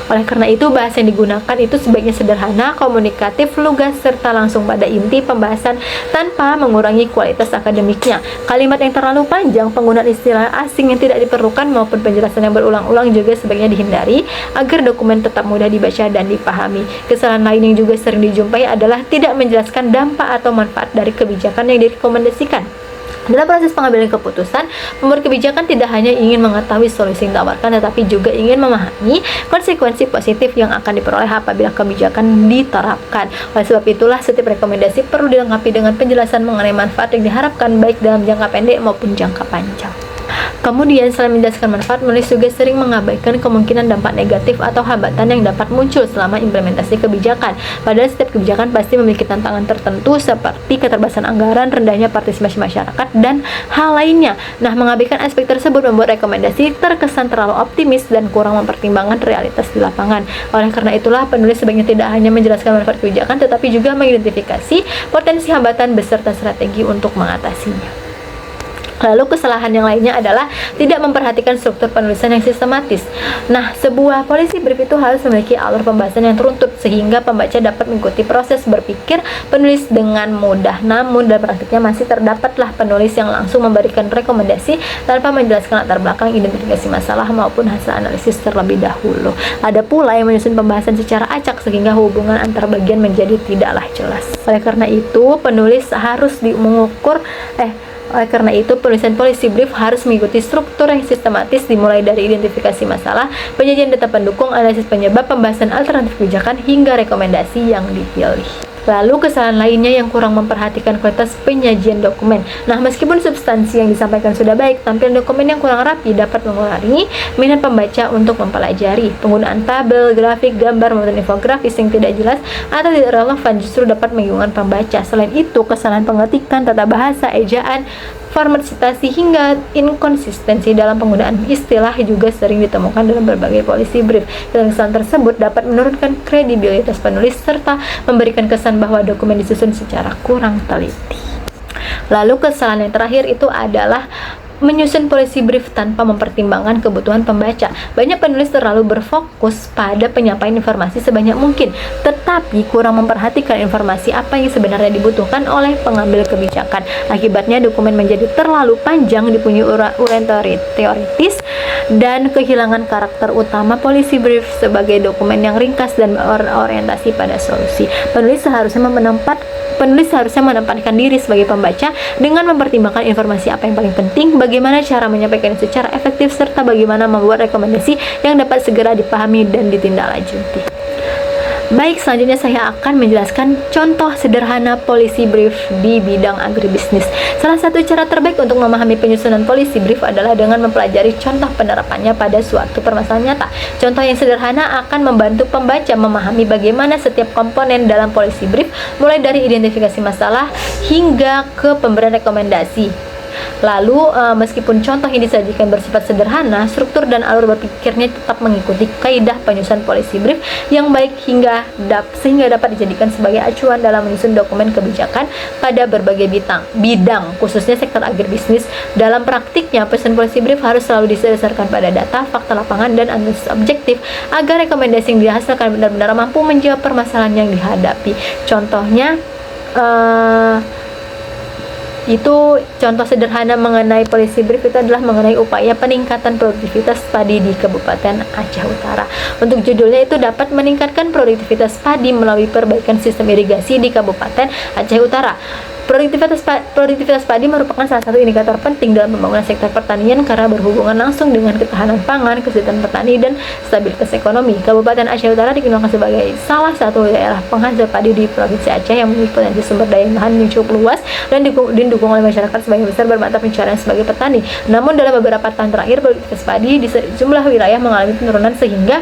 Oleh karena itu, bahasa yang digunakan itu sebaiknya sederhana, komunikatif, lugas, serta langsung pada inti pembahasan tanpa mengurangi kualitas akademiknya. Kalimat yang terlalu panjang, penggunaan istilah asing yang tidak diperlukan, maupun penjelasan yang berulang-ulang juga sebaiknya dihindari agar dokumen tetap mudah dibaca dan dipahami. Kesalahan lain yang juga sering dijumpai adalah tidak menjelaskan dampak atau manfaat dari kebijakan yang direkomendasikan. Dalam proses pengambilan keputusan, pembuat kebijakan tidak hanya ingin mengetahui solusi yang ditawarkan, tetapi juga ingin memahami konsekuensi positif yang akan diperoleh apabila kebijakan diterapkan. Oleh sebab itulah, setiap rekomendasi perlu dilengkapi dengan penjelasan mengenai manfaat yang diharapkan baik dalam jangka pendek maupun jangka panjang. Kemudian, selain menjelaskan manfaat, penulis juga sering mengabaikan kemungkinan dampak negatif atau hambatan yang dapat muncul selama implementasi kebijakan. Padahal setiap kebijakan pasti memiliki tantangan tertentu seperti keterbatasan anggaran, rendahnya partisipasi masyarakat, dan hal lainnya. Nah, mengabaikan aspek tersebut membuat rekomendasi terkesan terlalu optimis dan kurang mempertimbangkan realitas di lapangan. Oleh karena itulah, penulis sebaiknya tidak hanya menjelaskan manfaat kebijakan, tetapi juga mengidentifikasi potensi hambatan beserta strategi untuk mengatasinya. Lalu kesalahan yang lainnya adalah tidak memperhatikan struktur penulisan yang sistematis. Nah, sebuah policy brief itu harus memiliki alur pembahasan yang teruntut sehingga pembaca dapat mengikuti proses berpikir penulis dengan mudah. Namun dalam praktiknya masih terdapatlah penulis yang langsung memberikan rekomendasi tanpa menjelaskan latar belakang, identifikasi masalah maupun hasil analisis terlebih dahulu. Ada pula yang menyusun pembahasan secara acak sehingga hubungan antar bagian menjadi tidaklah jelas. Oleh karena itu, penulis harus Oleh karena itu, penulisan policy brief harus mengikuti struktur yang sistematis dimulai dari identifikasi masalah, penyajian data pendukung, analisis penyebab, pembahasan alternatif kebijakan, hingga rekomendasi yang dipilih. Lalu kesalahan lainnya yang kurang memperhatikan kualitas penyajian dokumen. Nah, meskipun substansi yang disampaikan sudah baik, tampilan dokumen yang kurang rapi dapat mengurangi minat pembaca untuk mempelajari. Penggunaan tabel, grafik, gambar, maupun infografis yang tidak jelas atau tidak relevan justru dapat membingungkan pembaca. Selain itu, kesalahan pengetikan, tata bahasa, ejaan, format citasi, hingga inkonsistensi dalam penggunaan istilah juga sering ditemukan dalam berbagai policy brief. Kesalahan tersebut dapat menurunkan kredibilitas penulis serta memberikan kesan bahwa dokumen disusun secara kurang teliti. Lalu kesalahan yang terakhir itu adalah menyusun policy brief tanpa mempertimbangkan kebutuhan pembaca. Banyak penulis terlalu berfokus pada penyampaian informasi sebanyak mungkin, tetapi kurang memperhatikan informasi apa yang sebenarnya dibutuhkan oleh pengambil kebijakan. Akibatnya dokumen menjadi terlalu panjang, dipunyai uraian teoritis, dan kehilangan karakter utama policy brief sebagai dokumen yang ringkas dan berorientasi pada solusi. Penulis harusnya menempatkan diri sebagai pembaca dengan mempertimbangkan informasi apa yang paling penting, bagaimana cara menyampaikan secara efektif, serta bagaimana membuat rekomendasi yang dapat segera dipahami dan ditindaklanjuti. Baik, selanjutnya saya akan menjelaskan contoh sederhana policy brief di bidang agribisnis. Salah satu cara terbaik untuk memahami penyusunan policy brief adalah dengan mempelajari contoh penerapannya pada suatu permasalahan nyata. Contoh yang sederhana akan membantu pembaca memahami bagaimana setiap komponen dalam policy brief, mulai dari identifikasi masalah hingga ke pemberian rekomendasi. Lalu, meskipun contoh yang disajikan bersifat sederhana, struktur dan alur berpikirnya tetap mengikuti kaidah penyusunan policy brief yang baik sehingga dapat dijadikan sebagai acuan dalam menyusun dokumen kebijakan pada berbagai bidang, khususnya sektor agribisnis. Dalam praktiknya, penyusunan policy brief harus selalu didasarkan pada data, fakta lapangan, dan analisis objektif agar rekomendasi yang dihasilkan benar-benar mampu menjawab permasalahan yang dihadapi. Contohnya, contoh sederhana mengenai policy brief itu adalah mengenai upaya peningkatan produktivitas padi di Kabupaten Aceh Utara. Untuk judulnya itu dapat meningkatkan produktivitas padi melalui perbaikan sistem irigasi di Kabupaten Aceh Utara. Produktivitas padi merupakan salah satu indikator penting dalam pembangunan sektor pertanian karena berhubungan langsung dengan ketahanan pangan, kesejahteraan petani, dan stabilitas ekonomi. Kabupaten Aceh Utara dikenal sebagai salah satu daerah penghasil padi di Provinsi Aceh yang memiliki potensi sumber daya lahan yang cukup luas dan didukung oleh masyarakat sebagian besar bermata pencarian sebagai petani. Namun dalam beberapa tahun terakhir, produktivitas padi di sejumlah wilayah mengalami penurunan sehingga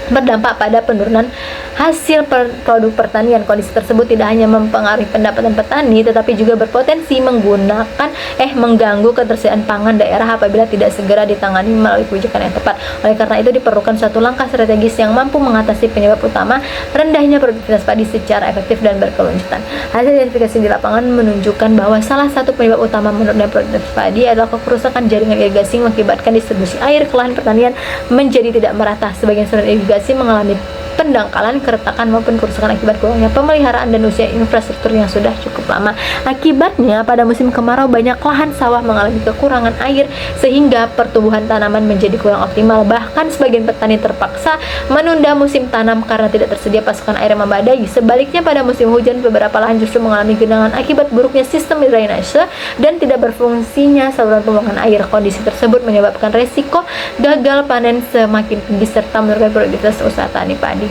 berdampak pada penurunan hasil produk pertanian. Kondisi tersebut tidak hanya mempengaruhi pendapatan petani, tetapi juga berpotensi mengganggu ketersediaan pangan daerah apabila tidak segera ditangani melalui kebijakan yang tepat. Oleh karena itu, diperlukan suatu langkah strategis yang mampu mengatasi penyebab utama rendahnya produktivitas padi secara efektif dan berkelanjutan. Hasil identifikasi di lapangan menunjukkan bahwa salah satu penyebab utama menurunnya produktivitas padi adalah kerusakan jaringan irigasi yang mengakibatkan distribusi air ke lahan pertanian menjadi tidak merata. Sebagian saluran irigasi mengalami pendangkalan, keretakan maupun kerusakan akibat kurangnya pemeliharaan dan usia infrastruktur yang sudah cukup lama. Akibatnya pada musim kemarau banyak lahan sawah mengalami kekurangan air sehingga pertumbuhan tanaman menjadi kurang optimal. Bahkan sebagian petani terpaksa menunda musim tanam karena tidak tersedia pasokan air yang memadai. Sebaliknya pada musim hujan beberapa lahan justru mengalami genangan akibat buruknya sistem drainase dan tidak berfungsinya saluran pembuangan air. Kondisi tersebut menyebabkan resiko gagal panen semakin tinggi serta menurunkan produktivitas usaha tani padi.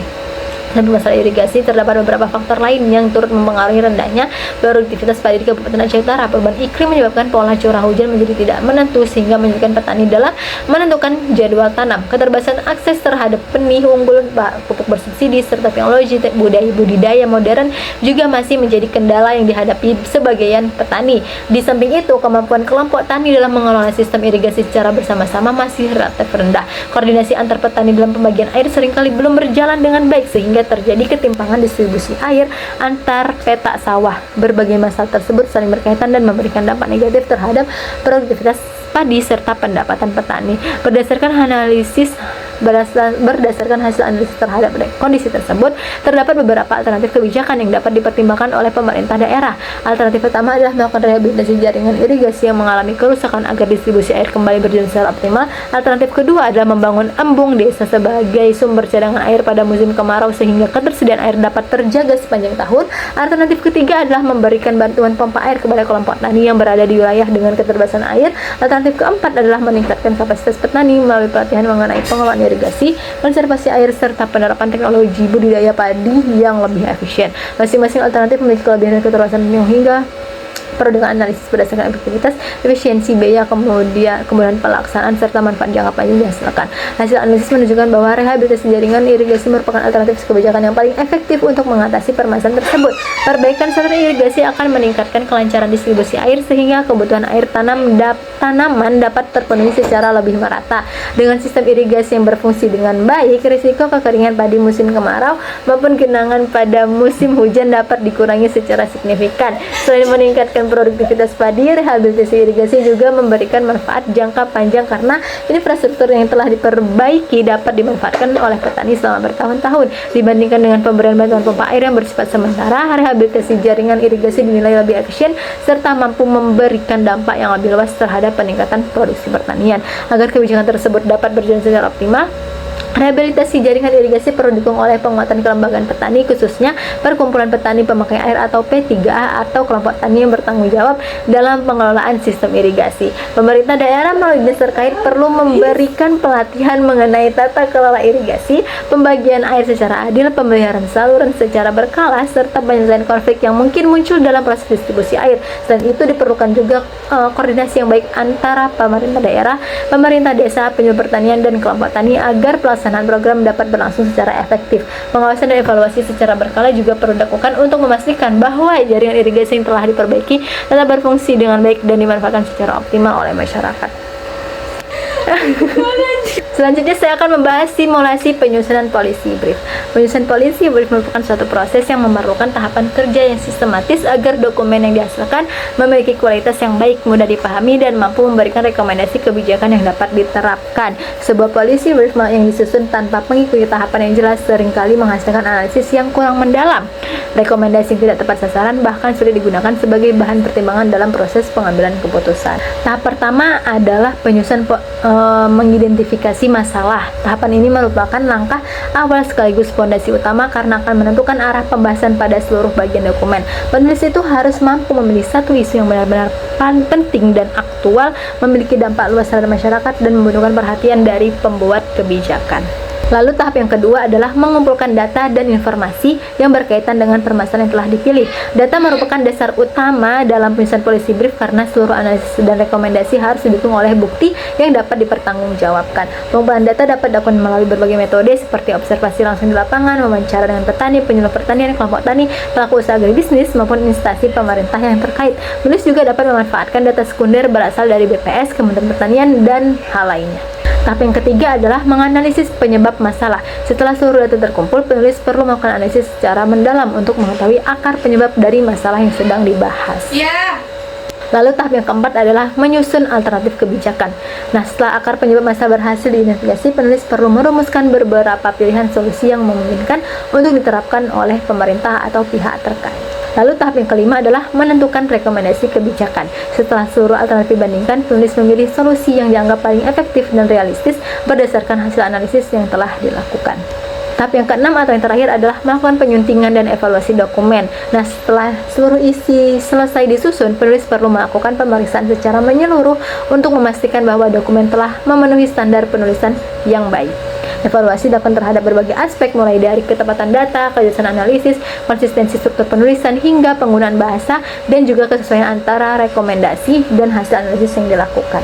Dan masalah irigasi, terdapat beberapa faktor lain yang turut mempengaruhi rendahnya produktivitas padi di Kabupaten Aceh Utara. Perubahan iklim menyebabkan pola curah hujan menjadi tidak menentu sehingga menyulitkan petani dalam menentukan jadwal tanam. Keterbatasan akses terhadap benih unggul, pupuk bersubsidi, serta teknologi budidaya modern juga masih menjadi kendala yang dihadapi sebagian petani. Di samping itu, kemampuan kelompok tani dalam mengelola sistem irigasi secara bersama-sama masih relatif rendah. Koordinasi antar petani dalam pembagian air seringkali belum berjalan dengan baik sehingga terjadi ketimpangan distribusi air antar petak sawah. Berbagai masalah tersebut saling berkaitan dan memberikan dampak negatif terhadap produktivitas padi serta pendapatan petani. Berdasarkan hasil analisis terhadap kondisi tersebut, terdapat beberapa alternatif kebijakan yang dapat dipertimbangkan oleh pemerintah daerah. Alternatif pertama adalah melakukan rehabilitasi jaringan irigasi yang mengalami kerusakan agar distribusi air kembali berjalan secara optimal. Alternatif kedua adalah membangun embung desa sebagai sumber cadangan air pada musim kemarau sehingga ketersediaan air dapat terjaga sepanjang tahun. Alternatif ketiga adalah memberikan bantuan pompa air kepada kelompok tani yang berada di wilayah dengan keterbatasan air. Alternatif keempat adalah meningkatkan kapasitas petani melalui pelatihan mengenai pengelolaan irigasi, konservasi air, serta penerapan teknologi budidaya padi yang lebih efisien. Masing-masing alternatif memiliki kelebihan dan keterbatasan yang hingga perlu dengan analisis berdasarkan efektivitas, efisiensi biaya, kemudian pelaksanaan serta manfaat jangka panjang dihasilkan. Hasil analisis menunjukkan bahwa rehabilitasi jaringan irigasi merupakan alternatif kebijakan yang paling efektif untuk mengatasi permasalahan tersebut. Perbaikan saluran irigasi akan meningkatkan kelancaran distribusi air sehingga kebutuhan air tanaman dapat terpenuhi secara lebih merata. Dengan sistem irigasi yang berfungsi dengan baik, risiko kekeringan padi musim kemarau maupun genangan pada musim hujan dapat dikurangi secara signifikan. Selain meningkatkan produktivitas padi, rehabilitasi irigasi juga memberikan manfaat jangka panjang karena infrastruktur yang telah diperbaiki dapat dimanfaatkan oleh petani selama bertahun-tahun. Dibandingkan dengan pemberian bantuan pompa air yang bersifat sementara, rehabilitasi jaringan irigasi dinilai lebih efisien serta mampu memberikan dampak yang lebih luas terhadap peningkatan produksi pertanian. Agar kebijakan tersebut dapat berjalan secara optimal, rehabilitasi jaringan irigasi perlu didukung oleh penguatan kelembagaan petani, khususnya Perkumpulan Petani Pemakai Air atau P3A atau kelompok tani yang bertanggung jawab dalam pengelolaan sistem irigasi. Pemerintah daerah melalui dinas terkait perlu memberikan pelatihan mengenai tata kelola irigasi, pembagian air secara adil, pemeliharaan saluran secara berkala, serta penyelesaian konflik yang mungkin muncul dalam proses distribusi air. Selain itu diperlukan juga koordinasi yang baik antara pemerintah daerah, pemerintah desa, penyuluh pertanian, dan kelompok tani agar pelaksanaan program dapat berlangsung secara efektif. Pengawasan dan evaluasi secara berkala juga perlu dilakukan untuk memastikan bahwa jaringan irigasi yang telah diperbaiki tetap berfungsi dengan baik dan dimanfaatkan secara optimal oleh masyarakat. Selanjutnya saya akan membahas simulasi penyusunan policy brief. Penyusunan policy brief merupakan suatu proses yang memerlukan tahapan kerja yang sistematis agar dokumen yang dihasilkan memiliki kualitas yang baik, mudah dipahami, dan mampu memberikan rekomendasi kebijakan yang dapat diterapkan. Sebuah policy brief yang disusun tanpa mengikuti tahapan yang jelas seringkali menghasilkan analisis yang kurang mendalam, rekomendasi yang tidak tepat sasaran, bahkan sulit digunakan sebagai bahan pertimbangan dalam proses pengambilan keputusan. Tahap pertama adalah penyusunan mengidentifikasi masalah. Tahapan ini merupakan langkah awal sekaligus fondasi utama karena akan menentukan arah pembahasan pada seluruh bagian dokumen. Penulis itu harus mampu memilih satu isu yang benar-benar penting dan aktual, memiliki dampak luas terhadap masyarakat, dan membutuhkan perhatian dari pembuat kebijakan. Lalu tahap yang kedua adalah mengumpulkan data dan informasi yang berkaitan dengan permasalahan yang telah dipilih. Data merupakan dasar utama dalam penyusunan policy brief karena seluruh analisis dan rekomendasi harus didukung oleh bukti yang dapat dipertanggungjawabkan. Pengumpulan data dapat dilakukan melalui berbagai metode seperti observasi langsung di lapangan, wawancara dengan petani, penyuluh pertanian, kelompok tani, pelaku usaha agribisnis, maupun instansi pemerintah yang terkait. Penulis juga dapat memanfaatkan data sekunder berasal dari BPS, Kementerian Pertanian, dan hal lainnya. Tahap yang ketiga adalah menganalisis penyebab masalah. Setelah seluruh data terkumpul, penulis perlu melakukan analisis secara mendalam untuk mengetahui akar penyebab dari masalah yang sedang dibahas. Lalu tahap yang keempat adalah menyusun alternatif kebijakan. Nah, setelah akar penyebab masalah berhasil diidentifikasi, penulis perlu merumuskan beberapa pilihan solusi yang memungkinkan untuk diterapkan oleh pemerintah atau pihak terkait. Lalu tahap yang kelima adalah menentukan rekomendasi kebijakan. Setelah seluruh alternatif dibandingkan, penulis memilih solusi yang dianggap paling efektif dan realistis berdasarkan hasil analisis yang telah dilakukan. Tahap yang keenam atau yang terakhir adalah melakukan penyuntingan dan evaluasi dokumen. Nah, setelah seluruh isi selesai disusun, penulis perlu melakukan pemeriksaan secara menyeluruh untuk memastikan bahwa dokumen telah memenuhi standar penulisan yang baik. Evaluasi dilakukan terhadap berbagai aspek, mulai dari ketepatan data, kejelasan analisis, konsistensi struktur penulisan, hingga penggunaan bahasa, dan juga kesesuaian antara rekomendasi dan hasil analisis yang dilakukan.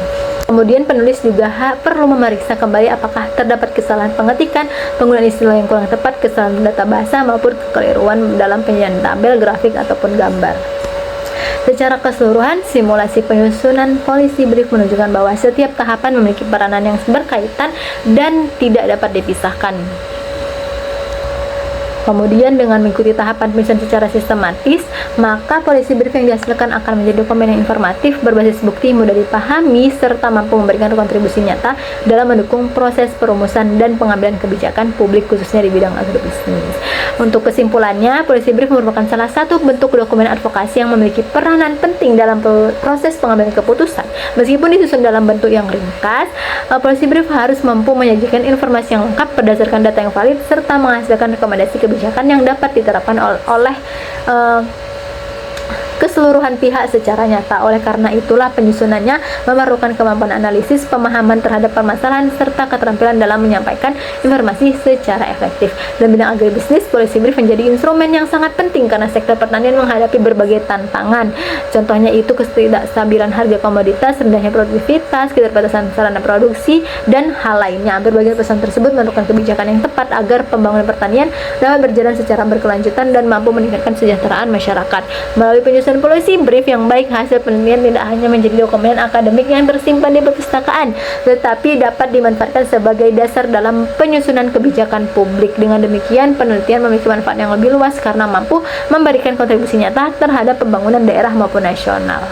Kemudian penulis juga perlu memeriksa kembali apakah terdapat kesalahan pengetikan, penggunaan istilah yang kurang tepat, kesalahan data bahasa, maupun kekeliruan dalam penyajian tabel, grafik, ataupun gambar. Secara keseluruhan, simulasi penyusunan policy brief menunjukkan bahwa setiap tahapan memiliki peranan yang berkaitan dan tidak dapat dipisahkan. Kemudian dengan mengikuti tahapan penyusunan secara sistematis, maka policy brief yang dihasilkan akan menjadi dokumen yang informatif, berbasis bukti, mudah dipahami, serta mampu memberikan kontribusi nyata dalam mendukung proses perumusan dan pengambilan kebijakan publik khususnya di bidang agribisnis. Untuk kesimpulannya, policy brief merupakan salah satu bentuk dokumen advokasi yang memiliki peranan penting dalam proses pengambilan keputusan. Meskipun disusun dalam bentuk yang ringkas, policy brief harus mampu menyajikan informasi yang lengkap berdasarkan data yang valid serta menghasilkan rekomendasi kebijakan yang dapat diterapkan oleh keseluruhan pihak secara nyata. Oleh karena itulah penyusunannya memerlukan kemampuan analisis, pemahaman terhadap permasalahan, serta keterampilan dalam menyampaikan informasi secara efektif. Dalam bidang agribisnis, policy brief menjadi instrumen yang sangat penting karena sektor pertanian menghadapi berbagai tantangan. Contohnya itu ketidakstabilan harga komoditas, rendahnya produktivitas, keterbatasan sarana produksi, dan hal lainnya. Berbagai pesan tersebut menentukan kebijakan yang tepat agar pembangunan pertanian dapat berjalan secara berkelanjutan dan mampu meningkatkan kesejahteraan masyarakat. Melalui penyusunan policy brief yang baik, hasil penelitian tidak hanya menjadi dokumen akademik yang tersimpan di perpustakaan, tetapi dapat dimanfaatkan sebagai dasar dalam penyusunan kebijakan publik. Dengan demikian, penelitian memiliki manfaat yang lebih luas karena mampu memberikan kontribusi nyata terhadap pembangunan daerah maupun nasional.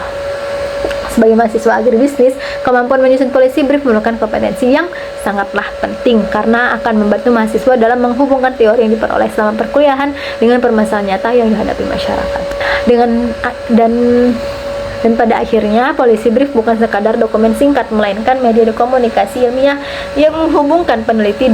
Sebagai mahasiswa agribisnis, kemampuan menyusun policy brief merupakan kompetensi yang sangatlah penting karena akan membantu mahasiswa dalam menghubungkan teori yang diperoleh selama perkuliahan dengan permasalahan nyata yang dihadapi masyarakat. Dan pada akhirnya, policy brief bukan sekadar dokumen singkat, melainkan media komunikasi ilmiah yang menghubungkan peneliti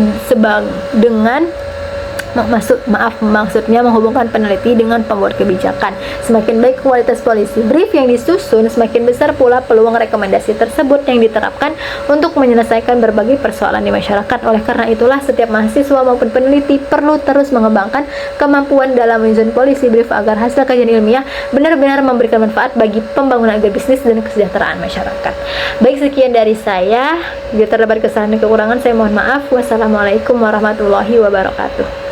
maksudnya menghubungkan peneliti dengan pembuat kebijakan. Semakin baik kualitas policy brief yang disusun, semakin besar pula peluang rekomendasi tersebut yang diterapkan untuk menyelesaikan berbagai persoalan di masyarakat. Oleh karena itulah, setiap mahasiswa maupun peneliti perlu terus mengembangkan kemampuan dalam menyusun policy brief agar hasil kajian ilmiah benar-benar memberikan manfaat bagi pembangunan agribisnis dan kesejahteraan masyarakat. Baik, sekian dari saya. Jika terdapat kesalahan dan kekurangan, saya mohon maaf. Wassalamualaikum warahmatullahi wabarakatuh.